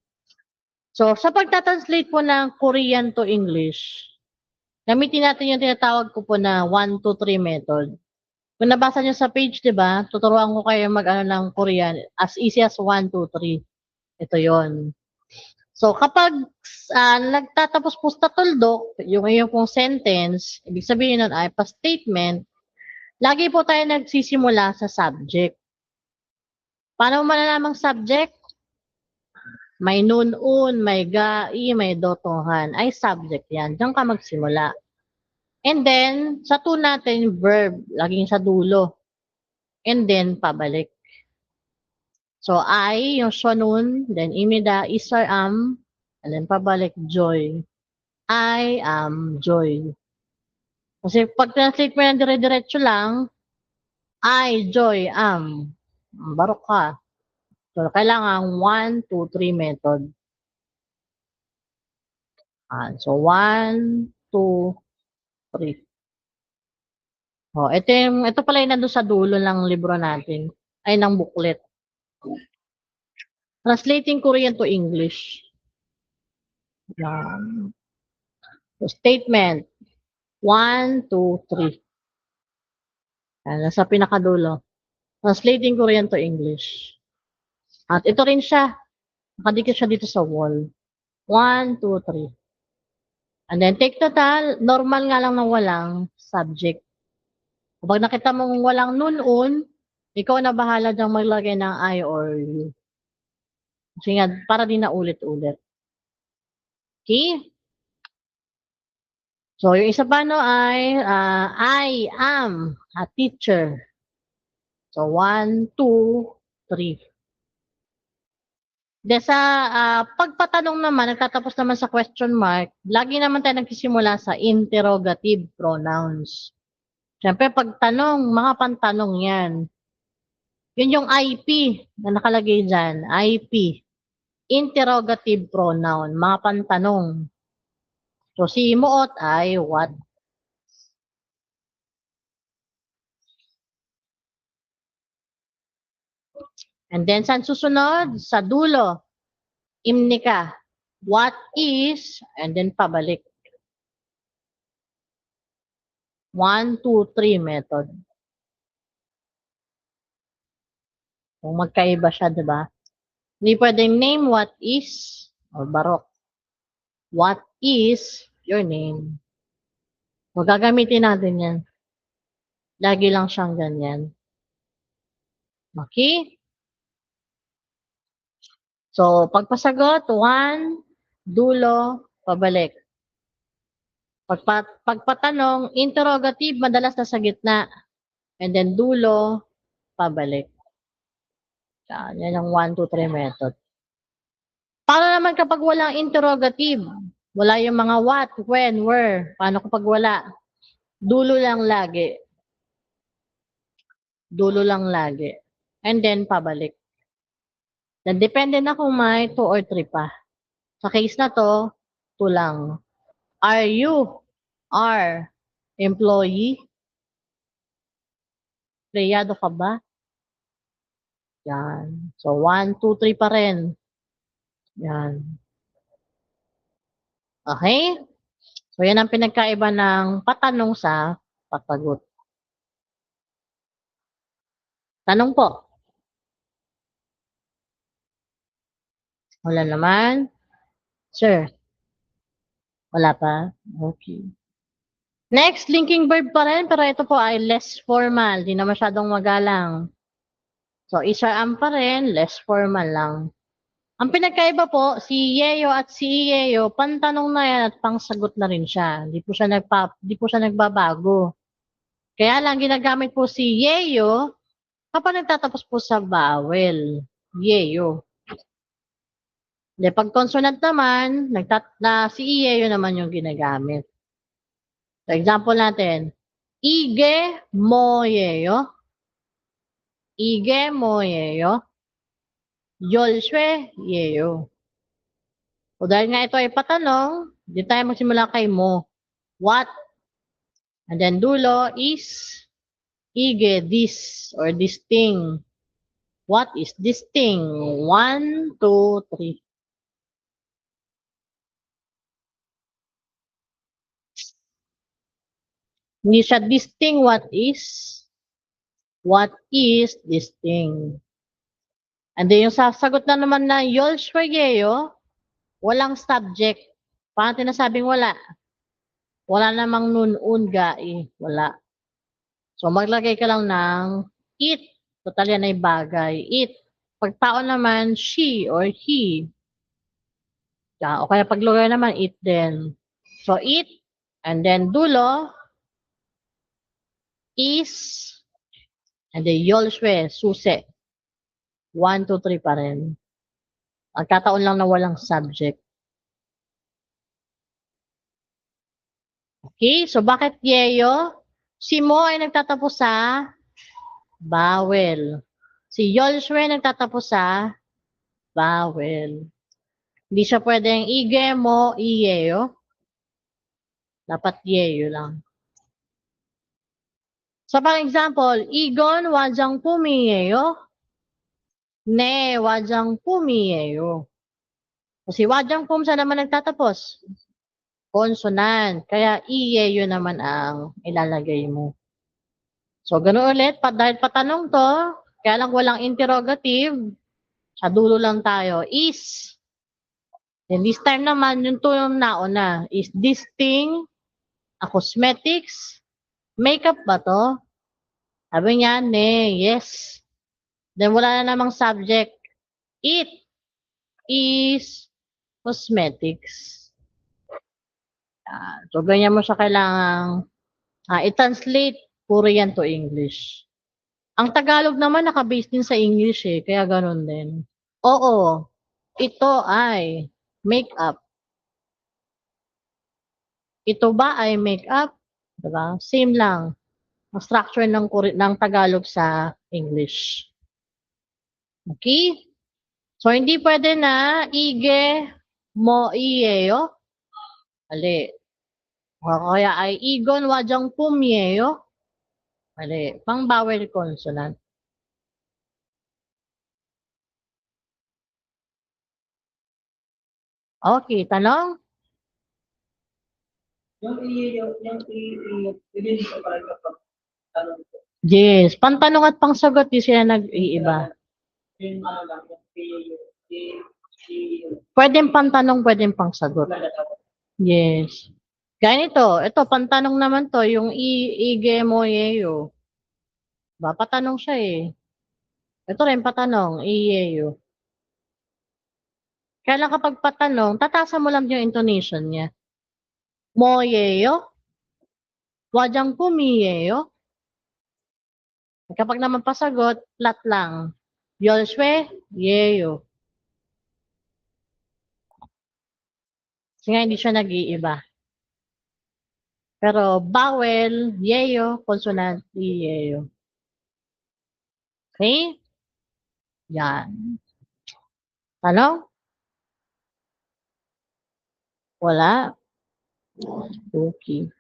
A: So, sa pagtatranslate po ng Korean to English, gamitin natin yung tinatawag ko po na 1, 2, 3 method. Kung nabasa nyo sa page, di ba, tuturuan ko kayo mag-ano ng Korean as easy as 1, 2, 3. Ito yon. So, kapag nagtatapos po sa tuldok, yung pong sentence, ibig sabihin nun ay pa-statement, lagi po tayo nagsisimula sa subject. Paano mo malalamang subject? May nun-un, may ga-i, may dotohan. Ay subject yan. Diyan ka magsimula. And then, sa to natin, verb. Laging sa dulo. And then, pabalik. So, I, yung shonun, then imida, is or am, and then pabalik, joy. I am joy. Kasi pag translate mo yan dire-diretso lang, I, joy, am. Barok ka. So, kailangan 1, 2, 3 method. So, 1, 2, 3. Oh, ito pala yung nandun sa dulo ng libro natin. Ay, ng booklet. Translating Korean to English. So, statement. 1, 2, 3. Nasa pinakadulo. Translating Korean to English. At ito rin siya. Nakadikit siya dito sa wall. 1, 2, 3. And then, take total. Normal nga lang na walang subject. Kapag nakita mong walang nun-un, ikaw na bahala dyang maglagay ng I or you. Kasi nga, para din na ulit-ulit. Okay? So, yung isa pa no ay, I am a teacher. So, 1, 2, 3. De sa pagpatanong naman, nagtatapos naman sa question mark, lagi naman tayo nagsisimula sa interrogative pronouns. Siyempre, pagtanong, mga pantanong yan. Yun yung IP na nakalagay dyan. IP. Interrogative pronoun. Mga pantanong. So, si Muot ay what? And then, saan susunod? Sa dulo. Imnika. What is? And then, pabalik. 1, 2, 3 method. Kung magkaiba siya, di ba? Hindi pwedeng name what is or barok. What is your name? So, gagamitin natin yan. Lagi lang siyang ganyan. Okay? So, pagpasagot, 1, dulo, pabalik. Pagpatanong, interrogative, madalas nasa gitna. And then, dulo, pabalik. Yan ang 1, 2, 3 method. Paano naman kapag walang interrogative? Wala yung mga what, when, where. Paano kapag wala? Dulo lang lagi. Dulo lang lagi. And then, pabalik. Then, depende na kung may 2 or 3 pa. Sa case na to, 2 lang. Are you? Are. Employee? Empleyado ka ba? Yan. So, 1, 2, 3 pa rin. Yan. Okay? So, yan ang pinagkaiba ng patanong sa pasagot. Tanong po. Wala naman. Sir. Wala pa? Okay. Next, linking verb pa rin, pero ito po ay less formal. Di na masyadong magalang. So, isa am pa rin, less formal lang. Ang pinagkaiba po, si Yeo at si Yeo, pantanong na yan at pangsagot na rin siya. Di po siya nagbabago. Kaya lang, ginagamit po si Yeo kapag nagtatapos po sa vowel. Yeo. De, pag consonant naman, si Yeo naman yung ginagamit. So, example natin, Ige moyeyo. Ige moyeyo. Yolshwe yeyo. O dahil nga ito ay patanong, di tayo magsimula kay mo. What? And then dulo is Ige this or this thing. What is this thing? 1, 2, 3. Hindi siya this thing, what is? What is this thing? And then yung sasagot na naman na Yolshwegeyo, walang subject. Paano tinasabing wala? Wala namang nun, unga, wala. So, maglagay ka lang ng it. Total yan ay bagay. It. Pag tao naman, she or he. O kaya pag lugar naman, it din. So, it. And then dulo is. And then yolshwe, susi. 1, 2, 3 pa rin. Magkataon lang na walang subject. Okay, so bakit yeyo? Si Mo ay nagtatapos sa vowel. Si Yolshwe nagtatapos sa vowel. Hindi siya pwedeng ige, mo, iyeyo. Dapat yeyo lang. So, pang example, Igon wajang pumiyeyo. Ne wajang pumiyeyo. Kasi wajang pum sa naman nagtatapos. Consonant. Kaya iyeyo naman ang ilalagay mo. So, ganoon ulit. Dahil patanong to, kaya lang walang interrogative, sa dulo lang tayo, is. And this time naman, yung tulong nauna, is this thing a cosmetics? Makeup ba to? Sabi niya, ne, yes. Then wala na namang subject. It is cosmetics. So, ganyan mo siya kailangang i-translate puro yan to English. Ang Tagalog naman nakabase din sa English eh, kaya ganun din. Oo, ito ay makeup. Ito ba ay makeup? Diba? Same lang. Ang structure ng Tagalog sa English. Okay? So, hindi pwede na ige mo iyeyo. Mali. O kaya ay igon wajang pumyeyo. Mali. Pang vowel consonant. Okay, tanong?
B: Hindi ko pala kapag tanong ko.
A: Yes. Pantanong at pangsagot, di sila nag-iiba.
B: Yung ano lang,
A: Pwedeng pantanong, pwedeng pangsagot. Yes. Ganito, ito, pantanong naman to, yung ige mo yeyo. Ba, patanong siya eh. Ito rin patanong, iyeyo. Kaya lang kapag patanong, tatasa mo lang yung intonation niya. Mo yeyo? Wajang pumiyeyo? Kapag naman pasagot, flat lang. Yolshwe, yeyo. Kasi nga hindi siya nag-iiba. Pero vowel, yeyo, consonant, yeyo. Okay? Yan. Tanong? Wala. Okay.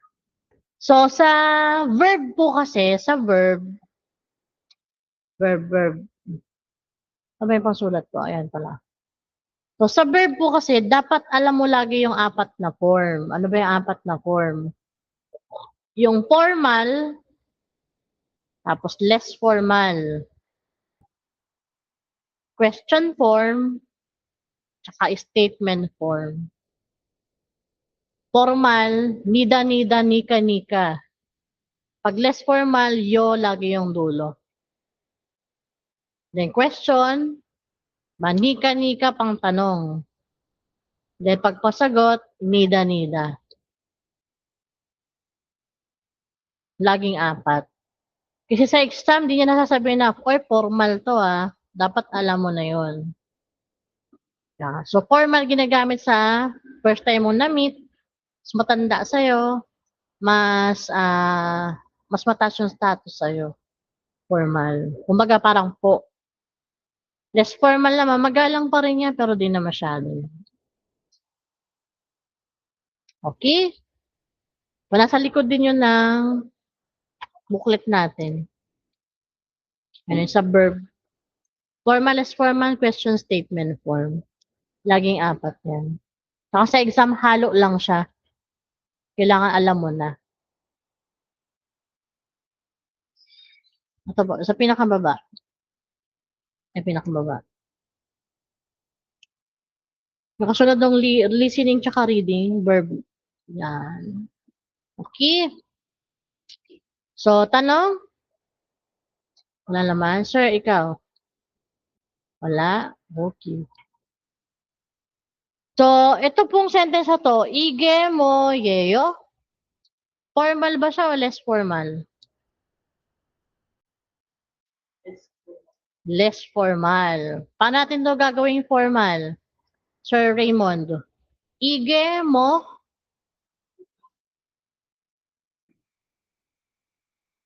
A: So, sa verb po kasi, sa verb, ano ba yung pangsulat ko? Ayan pala. So, sa verb po kasi, dapat alam mo lagi yung apat na form. Ano ba yung apat na form? Yung formal, tapos less formal, question form, tsaka statement form. Formal, nida-nida, nika-nika. Pag less formal, yo lagi yung dulo. Then question, manika-nika pang tanong. Then pag pasagot, nida-nida. Laging apat. Kasi sa exam, di niya nasasabihin na, oy, formal to ah. Dapat alam mo na yon. Yeah. So, formal ginagamit sa first time mo na-meet, mas matanda sa'yo, mas mataas yung status sa'yo. Formal. Kumbaga parang po. Less formal naman, magalang pa rin yan, pero di na masyado. Okay? Wala sa likod din yun ng booklet natin. Ano yung sa verb. Formal, less formal, question statement form. Laging apat yan. Saka sa exam, halo lang siya. Kailangan alam mo na. Ito po, sa pinakababa. Ay, pinakababa. Nakasunod ng listening tsaka reading, verb. Yan. Okay. So, tanong? Wala naman. Sir, ikaw? Wala? Okay. So, ito pong sentence na to, ige mo yeyo. Formal ba siya o less formal? Less formal. Paano natin to gagawing formal? Sir Raymond. Ige mo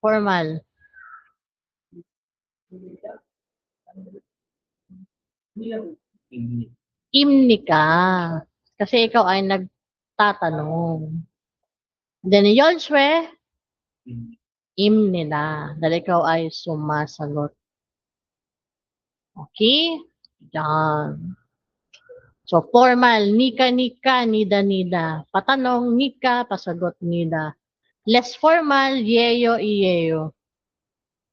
A: formal. Imni ka. Kasi ikaw ay nagtatanong. Then, Yolswe, imni na. Dahil ikaw ay sumasagot. Okay? Yan. So, formal, nika-nika, nida-nida. Patanong, nika, pasagot, nida. Less formal, yeyo, iyeyo.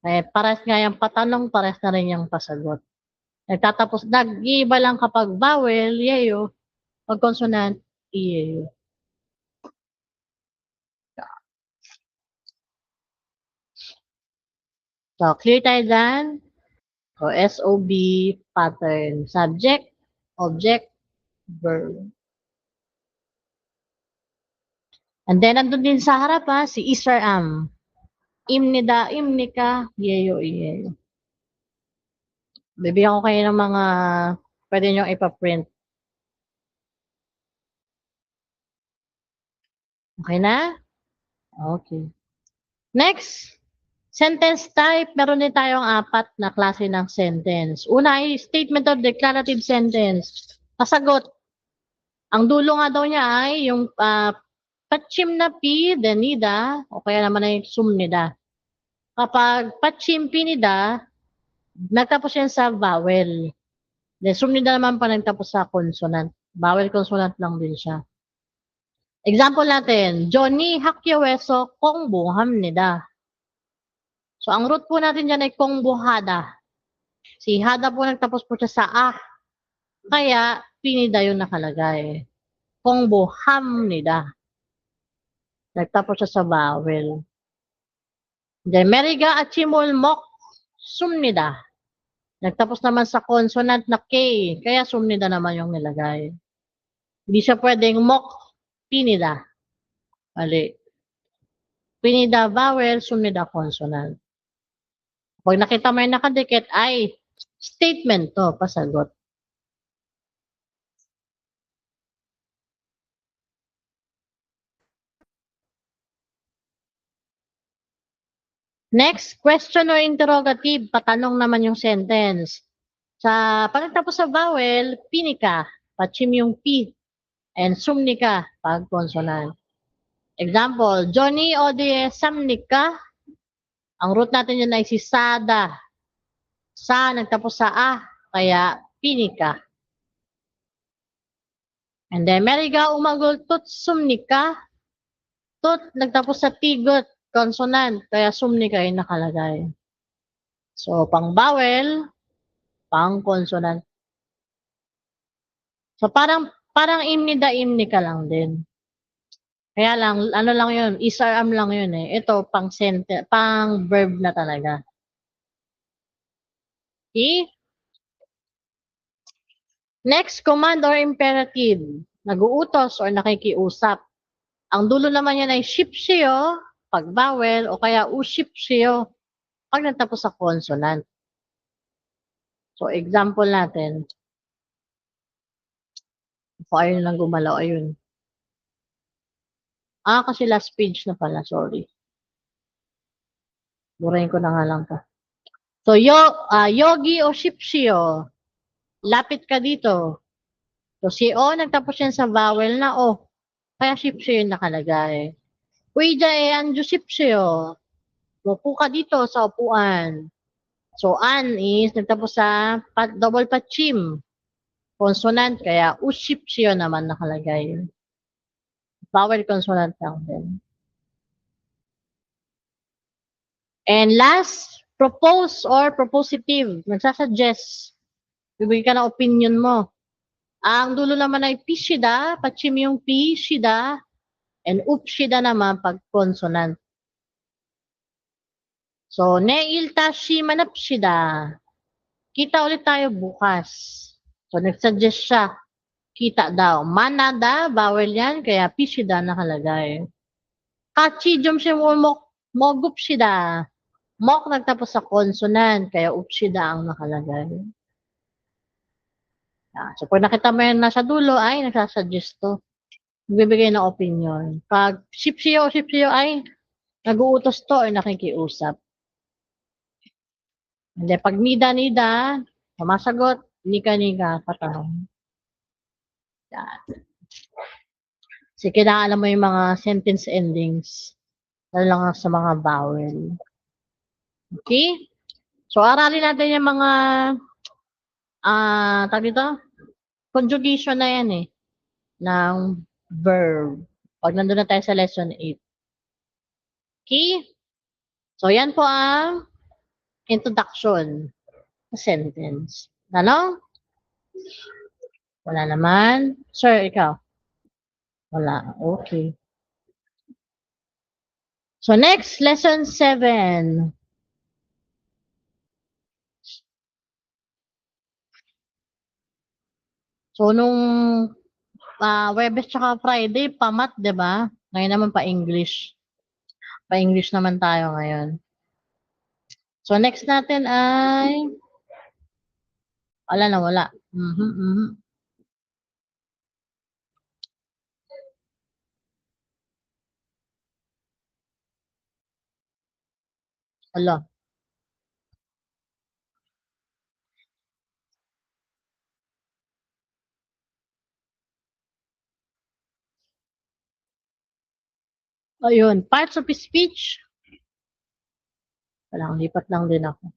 A: Eh, pares nga yung patanong, pares na rin yung pasagot. Nagtatapos, nag-iiba lang kapag vowel, yeyo. Pag consonant, iyeyo. So, clear tayo dyan? So, SOB pattern. Subject, object, verb. And then, andun din sa harap ha, si Isar Am. Imnida, imnika, yeyo, iyeyo. Bibigyan ko kayo ng mga pwede nyo ipaprint. Okay na? Okay. Next, sentence type. Meron din tayong apat na klase ng sentence. Una ay statement of declarative sentence. Pasagot. Ang dulo nga daw niya ay yung patchim na pi, denida, o kaya naman ay sumnida. Kapag patchim pinida, nagtapos yan sa vowel. Then sumnida naman pa nagtapos sa consonant. Vowel consonant lang din siya. Example natin, Johnny hakyaweso kong buham nida. So, ang root po natin dyan ay kong buhada. Si hada po nagtapos po siya sa ah. Kaya, pinida yung nakalagay. Kong buham nida. Nagtapos siya sa vowel. Then, meriga at chimol mok sumnida. Nagtapos naman sa consonant na K. Kaya sumnida naman yung nilagay. Hindi siya pwedeng mok pinida. Mali. Pinida vowel, sumnida consonant. Pag nakita mo yung nakadikit, ay statement to, pasagot. Next, question or interrogative, patanong naman yung sentence. Sa pagkatapos sa vowel, pinika, patchim yung P, and sumnika, pag consonant. Example, Johnny odie samnika. Ang root natin yun ay si Sada. Sa nagtapos sa kaya pinika. And then, Meriga umagol tut sumnika. Tut nagtapos sa tigot, consonant, kaya sumnika yung nakalagay. So, pang vowel, pang consonant. So, parang imni ka lang din. Kaya lang, ano lang yun, isarm lang yun eh. Ito, pang verb na talaga. Okay? Next, command or imperative. Nag-uutos or nakikiusap. Ang dulo naman yan ay shipsyo, pag vowel, o kaya ushipsyo, pag natapos sa consonant. So, example natin. Kung ayaw lang gumalaw, ayun. Kasi last page na pala, sorry. Burahin ko na nga lang to. So, yogi o shipsyo, lapit ka dito. So, si O, nagtapos yan sa vowel na O. Kaya shipsyo yung nakalagay. Uida anju shipsyo. Upo ka dito sa upuan. So, an is nagtapos sa double pachim. Consonant, kaya ushipsyo naman nakalagay. Vowel consonant lang din. And last, propose or propositive. Nagsasuggest. Bibigyan ka ng opinion mo. Ang dulo naman ay pishida, pachim yung pishida, and upshida naman pag consonant. So, neiltashi manapshida. Kita ulit tayo bukas. So, nagsuggest siya. Kita daw. Manada, bawal yan, kaya pishida nakalagay. Kachi jumshimulmok, mogupshida. Mok nagtapos sa consonant, kaya upshida ang nakalagay. So, pag nakita mo yan nasa dulo, ay nagsasuggest to. Nagbibigay ng opinion. Pag sipsiyo ay nag-uutos to or nakikiusap. Hindi, pag nida, sumasagot, nika, patanong. Yan. Kasi kailangan mo yung mga sentence endings. Lalo lang sa mga vowel. Okay? So, aralin natin yung mga tawag dito? Conjugation na yan eh. Ng verb. Pag nandun na tayo sa lesson 8. Okay? So, yan po ang introduction sa sentence. Ano? Wala naman. Sir, ikaw? Wala. Okay. So, next, lesson 7. So, nung Webes tsaka Friday, pamat, di ba? Ngayon naman pa-English. Pa-English naman tayo ngayon. So, next natin ay wala. Wala. Ayun, parts of speech. Wala, lipat lang din ako.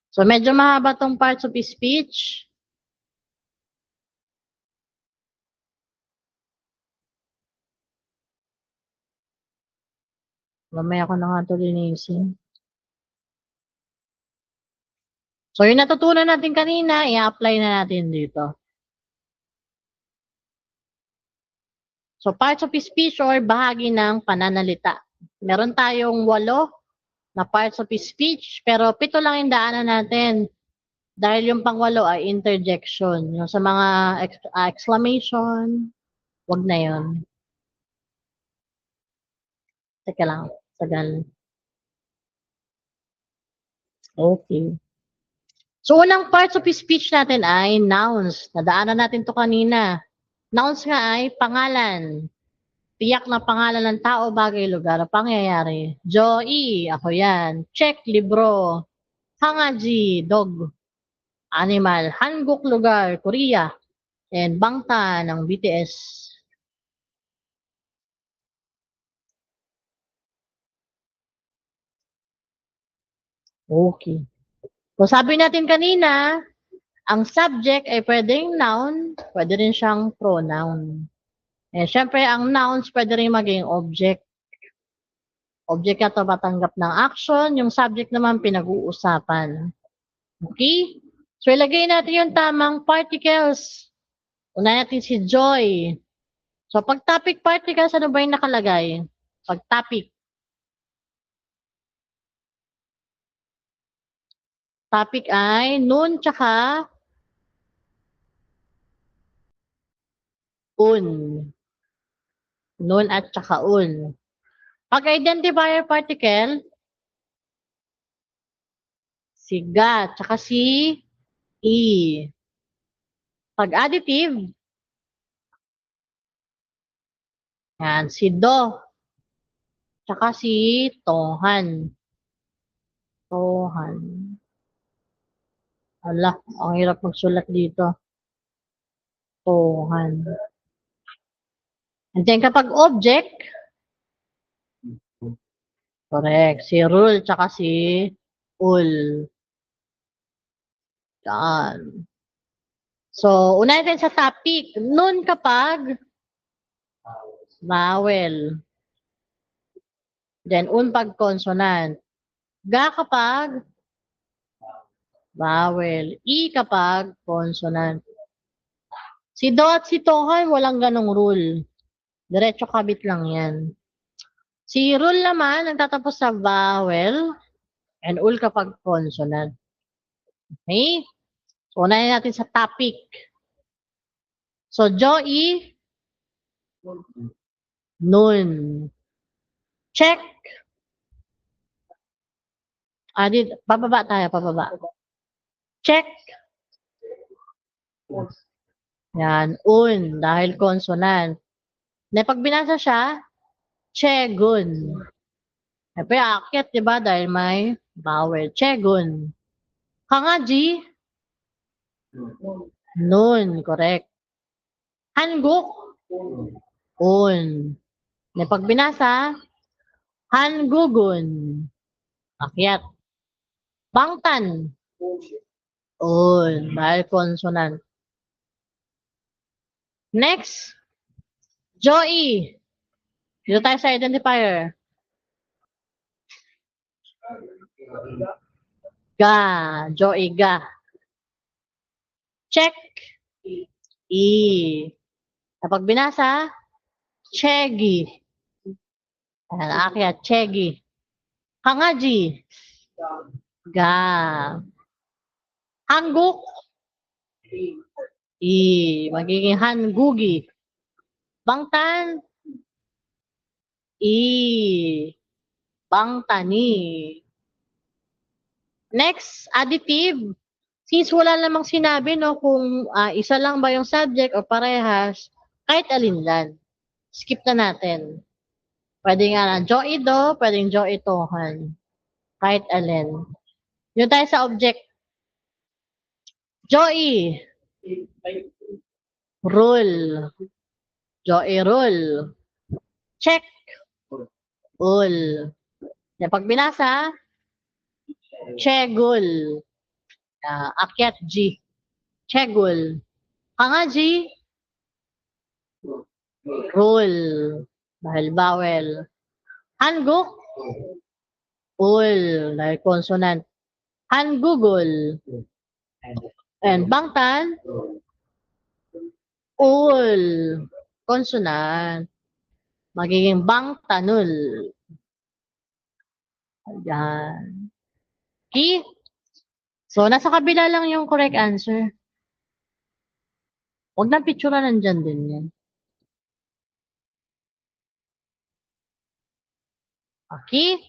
A: So, medyo mahaba tong parts of speech. Mamaya ko na nga ito linisin. So, yung natutunan natin kanina, i-apply na natin dito. So, parts of speech or bahagi ng pananalita. Meron tayong 8 na parts of speech, pero 7 lang yung daanan natin. Dahil yung pang-8 ay interjection. Yung sa mga exclamation, wag na yun. Teka lang, sagal. Okay. So, unang parts of speech natin ay nouns. Nadaanan natin to kanina. Nouns nga ay pangalan. Tiyak na pangalan ng tao, bagay, lugar, pangyayari. Joey, ako yan. Check, libro. Hangaji, dog. Animal. Hanguk, lugar, Korea. and Bangtan ng BTS. Okay. So sabi natin kanina, ang subject ay pwedeng noun, pwede rin siyang pronoun. Eh, syempre, ang nouns pwede rin maging object. Object na tumatanggap ng action, yung subject naman pinag-uusapan. Okay? So, ilagay natin yung tamang particles. Una natin si Joy. So, pag topic particles, ano ba yung nakalagay? Pag topic. Topic ay noon tsaka un. Noon at tsaka un. Pag identifier particle, si ga tsaka si i. Pag additive, yan, si do tsaka si tohan. Tohan. Ala, ang hirap magsulat dito. Tohan. And then kapag object, correct, si rule tsaka si ul. Yan. So, una natin sa topic. Noon kapag vowel. Then, un pag consonant. Ga kapag vowel. I kapag consonant. Si do at si tohan, walang ganong rule. Diretso kabit lang yan. Si rule naman, nagtatapos sa vowel and ul kapag consonant. Okay? So, unahin natin sa topic. So, Joey, noon. Check. Pababa tayo, pababa. Check. Yan, un, dahil consonant. Na pag binasa siya, chegun. Siyempre, aakyat, di ba? Dahil may vowel. Chegun. Kangaji, nun, correct. Hanguk, un. Na pag binasa, hangugun. Akyat. Bangtan, un. Dahil consonant. Next, Joey. Dito tayo sa identifier. Ga. Joey, ga. Check. I. Kapag binasa, chegi. Ayan, akyat, chegi. Kangaji. Ga. Hanguk. I. Magiging hangugi. Bangtan. I. Bangtani. Next, additive. Since wala namang sinabi no kung isa lang ba yung subject o parehas, kahit alin lang. Skip na natin. Pwede nga na Joey-do, pwedeng Joey-tohan. Kahit alin. Yun tayo sa object. Joey. Rule. Joey rule. Check. Ul. Pag binasa, chegul. Akyat G. Chegul. Kangaji, rule. Dahil vowel. Hanguk, ul. Dahil consonant. Hangugul. And bangtan, ul. Consonant. Magiging bangtanul. Ayan. Okay? So, nasa kabila lang yung correct answer. Huwag na picture nandyan din yan. Okay?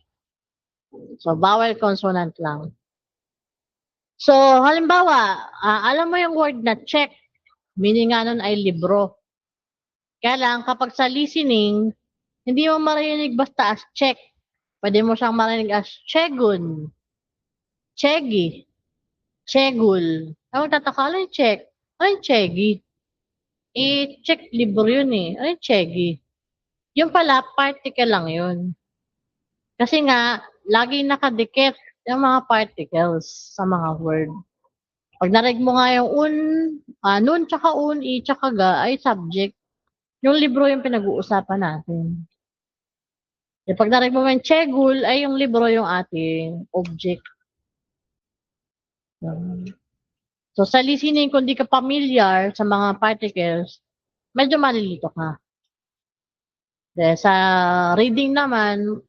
A: So, vowel consonant lang. So, halimbawa, alam mo yung word na check, meaning nga nun ay libro. Kaya lang, kapag sa listening, hindi mo marinig basta as check. Pwede mo siyang marinig as chegun, chegi, chegul. Ang tataka, ano yung check? Ano yung chegi? i-check libro yun eh. Ano yung chegi? Yung pala, particle lang yun. Kasi nga, lagi nakadikit yung mga particles sa mga word. Pag narig mo nga yung nun, tsaka i, tsaka ga, ay subject. Yung libro yung pinag-uusapan natin. E pag narig mo yung chegul, ay yung libro yung ating object. So, sa listening, kung di ka familiar sa mga particles, medyo malilito ka. Sa reading naman,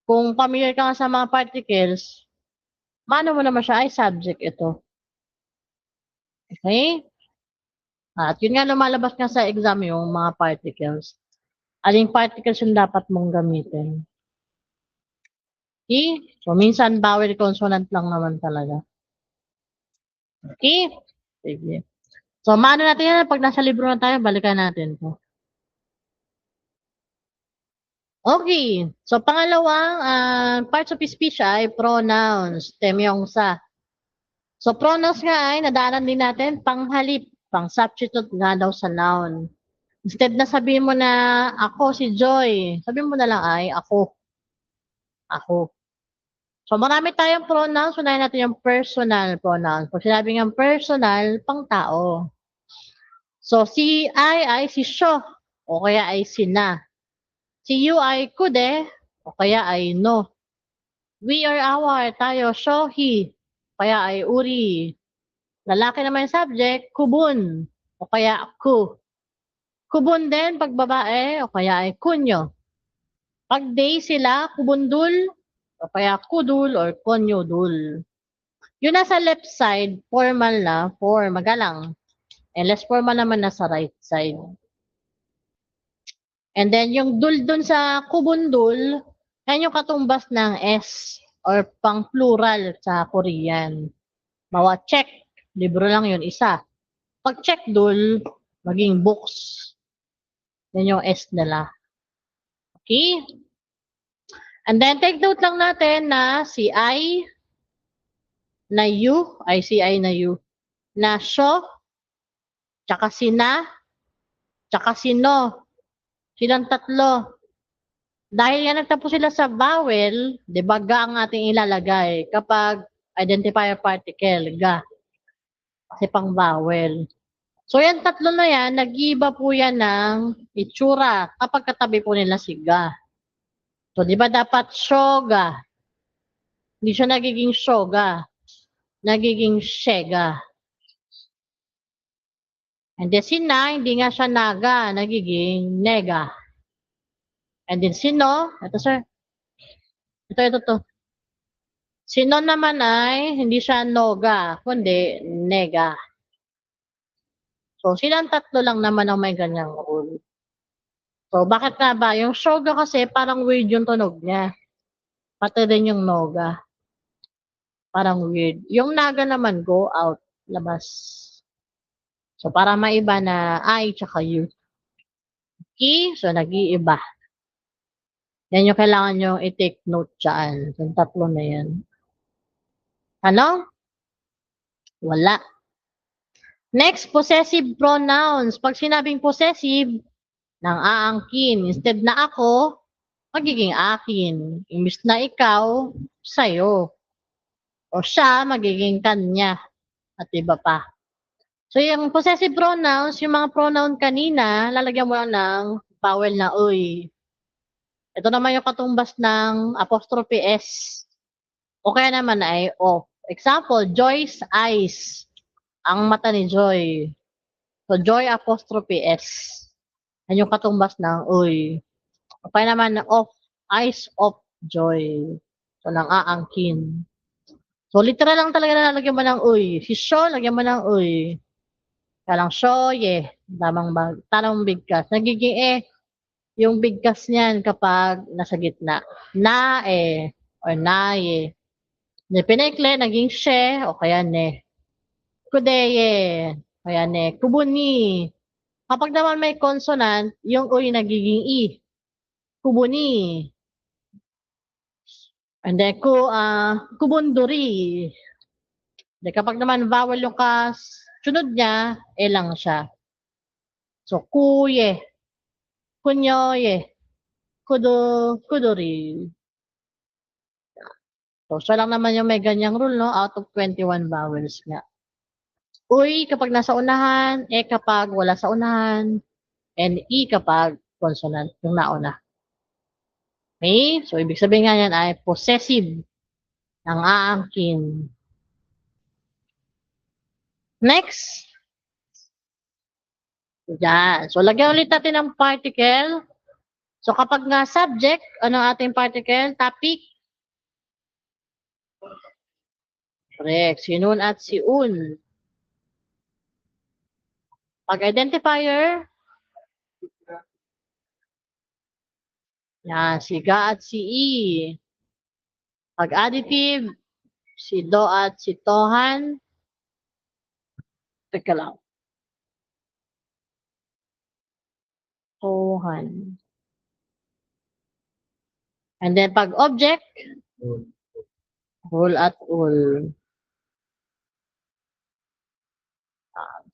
A: kung familiar ka nga sa mga particles, mano mo naman siya, ay subject ito. Okay? At yun nga lumalabas nga sa exam yung mga particles. Aling particles yung dapat mong gamitin. Okay? So, minsan vowel consonant lang naman talaga. Okay? Sige. So, maano natin yan, pag nasa libro na tayo, balikan natin to. Okay. So, pangalawang parts of speech ay pronouns. Temyong sa. So, pronouns nga ay nadaanan din natin panghalip, pang substitute nga daw sa noun. Instead na sabihin mo na ako si Joy, sabihin mo na lang ay ako. Ako. So, marami tayong pronouns. Unahin natin yung personal pronouns. Pag sinabi ng personal, pang tao. So, si I ay si siyo, o kaya ay sina. Si you ay kude, o kaya ay no. We or our, tayo, siyo, he, o kaya ay uri. Lalaki naman yung subject, kubun, o kaya ku. Kubun din pag babae, o kaya ay kunyo. Pag they sila, kubundul, o kaya kudul or konyodul. Yung nasa left side, formal na, for magalang. And less formal naman nasa right side. And then yung dul dun sa kubundul, yan yung katumbas ng S or pang plural sa Korean. Mawa check, libro lang yun, isa. Pag check dul, maging books. Yan yung S nila. Okay? And then take note lang natin na si I, na you, ay si I na you, na siyo, tsaka sina, tsaka sino. Silang tatlo. Dahil yan nagtapos sila sa vowel, di ba ga ang ating ilalagay kapag identifier particle, ga. Kasi pang vowel. So yan tatlo na yan, nag-iiba po yan ng itsura kapag katabi po nila si ga. So di ba dapat shoga? Hindi siya nagiging shoga. Nagiging shega. And then si na, hindi nga siya naga, nagiging nega. And then sino, ito sir, ito. Sino naman ay hindi siya noga, kundi nega. So, silang tatlo lang naman ang may ganyang rule. So, bakit nga ba? Yung shoga kasi parang weird yung tunog niya. Pati rin yung noga. Parang weird. Yung naga naman, go out, labas. So, para maiba na I tsaka you. Okay? So, nag-iiba. Yan yung kailangan nyo i-take note dyan. Yung tatlo na yan. Ano? Wala. Next, possessive pronouns. Pag sinabing possessive, ng aangkin. Instead na ako, magiging akin. Imbis na ikaw, sa'yo. O siya, magiging kanya. At iba pa. So, yung possessive pronouns, yung mga pronoun kanina, lalagyan mo lang ng vowel na uy. Ito naman yung katumbas ng apostrophe S. O kaya naman ay O. Example, Joy's eyes. Ang mata ni Joy. So, Joy apostrophe S. Yan yung katumbas ng uy. O kaya naman of, eyes of joy. So, nang aangkin. So, literal lang talaga na lalagyan mo ng uy. Si Sho, lagyan mo ng uy. Kaya lang, Shoye. Tamang bigkas. Nagiging yung bigkas niyan kapag nasa gitna. Na or naye. Pinekle, naging she, o kaya ne. Kudeye, kaya ne. Kubuni. Kapag naman may consonant, yung uy nagiging i. Kubuni. And then, kubunduri. Then, kapag naman vowel yung sunod niya, lang siya. So, kuye, kunyoye, kuduri. So, siya lang naman yung may ganyang rule, no? Out of 21 vowels nga. Uy kapag nasa unahan, e kapag wala sa unahan, and e kapag consonant yung nauna. Okay? So, ibig sabihin nga yan ay possessive ng aangkin. Next. Yan. So, lagyan ulit natin ng particle. So, kapag nga subject, ano ang ating particle? Topic. Correct. Si nun at si un. Pag identifier, yan, si ga at si i. Pag additive, si do at si tohan. Teka lang. Tohan. And then pag object, ul at ul.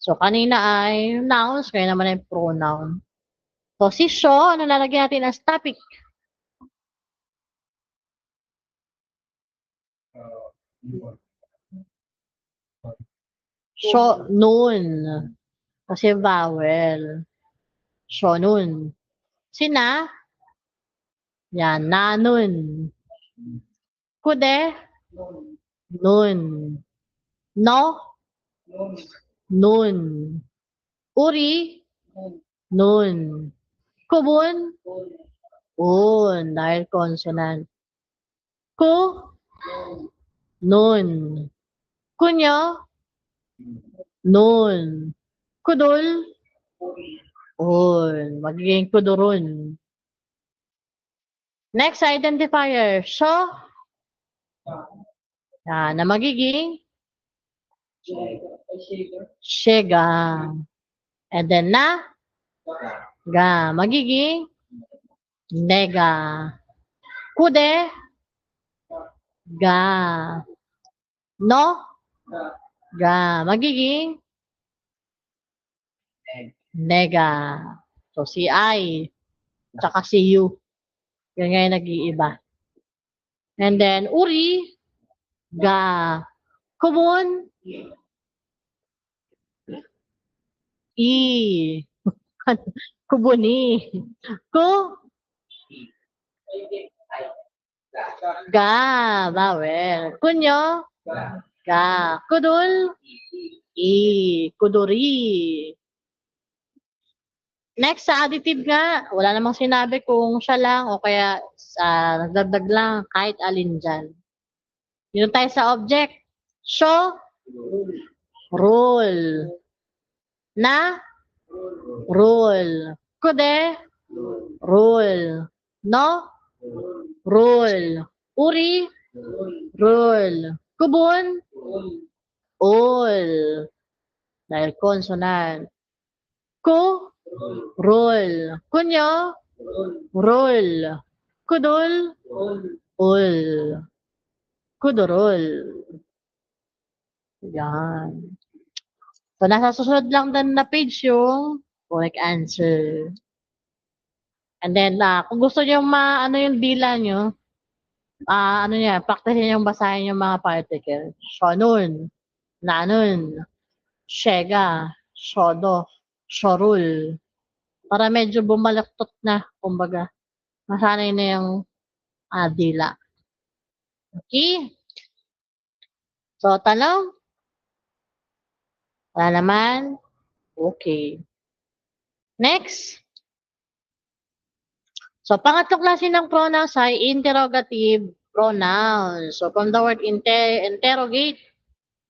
A: So, kanina ay nouns, kaya naman ay pronoun. So, si show, ano lalagyan natin as topic? Show, nun. Kasi vowel. Show, nun. Sina? Yan, na, nun. Kude? Nun. No? Nun. Uri? Nun. Kubun? Un, dahil consonant. Ku? Nun. Kunyo? Nun. Kudul? Un. Magiging kudurun. Next identifier. So? Yan, na magiging? Shega. And then na? Ga. Magiging? Nega. Kude? Ga. No? Ga. Magiging? Nega. So, si I, tsaka si you. Yan nga yung nag-iiba. And then, uri, ga. Kumun, i. Kubuni. Ku, ga. Bawel. Kunyo, ga. Kudul, i. Kuduri. Next, sa additive nga, wala namang sinabi kung siya lang o kaya nagdagdag lang, kahit alin dyan. Dito tayo sa object. Show, rule. Na, rule. Kude, rule. No, rule. Uri, rule. Kubun, ul. Dahil consonant. Ku, rule. Kunyo, rule. Kudul, ul. Kudurul. Yan. So, nasa susunod lang din na page yung correct answer. And then, kung gusto nyo ano yung dila nyo, practice nyo basahin yung mga particle. Shonun, nanun, shega, shodo, shorul. Para medyo bumalaktot na, kumbaga. Masanay na yung dila. Okay? So, tanong? Wala naman? Okay. Next. So, pangatlong klase ng pronouns ay interrogative pronouns. So, from the word interrogate,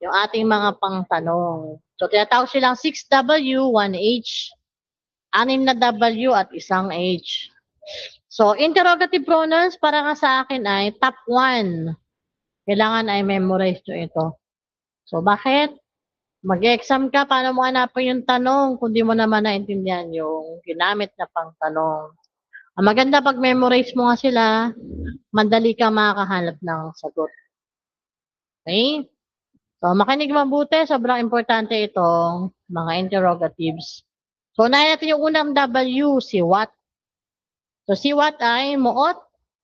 A: yung ating mga pangtanong. So, tinatawag silang 6W, 1H, 6 na W at isang H. So, interrogative pronouns, para nga sa akin ay top 1. Kailangan ay memorize nyo ito. So, bakit? Mag-exam ka, paano mo hanapin yung tanong kung di mo naman naintindihan yung ginamit na pangtanong. Ang maganda pag memorize mo nga sila, madali ka makakahanap ng sagot. Okay? So, makinig mabuti. Sobrang importante itong mga interrogatives. So, unahin natin yung unang W, si what. So, si what ay moot.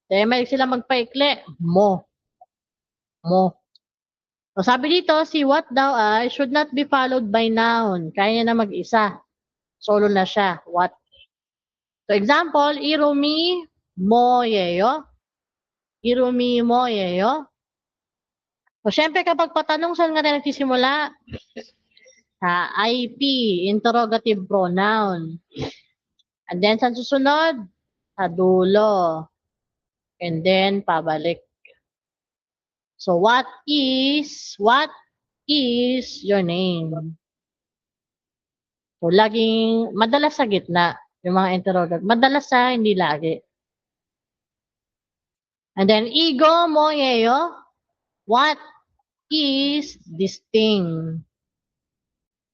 A: Dahil may sila magpaikli, mo. Mo. So, sabi dito, si what daw ay should not be followed by noun. Kaya niya na mag-isa. Solo na siya. What? So, example, irumi mo yeyo. Irumi mo yeyo. So, syempre kapag patanong saan nga tayo nagsisimula? Sa IP, interrogative pronoun. And then, saan susunod? Sa dulo. And then, pabalik. So, what is your name? So, laging, madalas sa gitna, yung mga interrogative. Madalas sa, hindi lagi. And then, ego mo yeyo. What is this thing?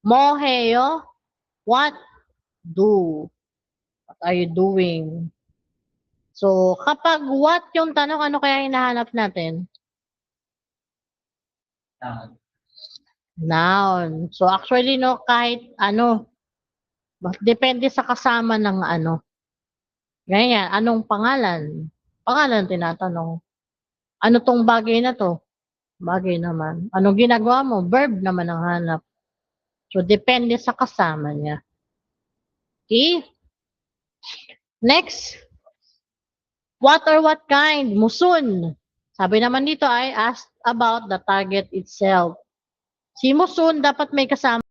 A: Mo heyo. What do? What are you doing? So, kapag what yung tanong, ano kaya hinahanap natin? Noun. So, actually, no, kahit ano, depende sa kasama ng ano. Ganyan, anong pangalan? Pangalan tinatanong. Ano tong bagay na to? Bagay naman. Anong ginagawa mo? Verb naman ang hanap. So, depende sa kasama niya. Okay? Next. What or what kind? Musun. Sabi naman dito ay asked about the target itself. Si Musun dapat may kasama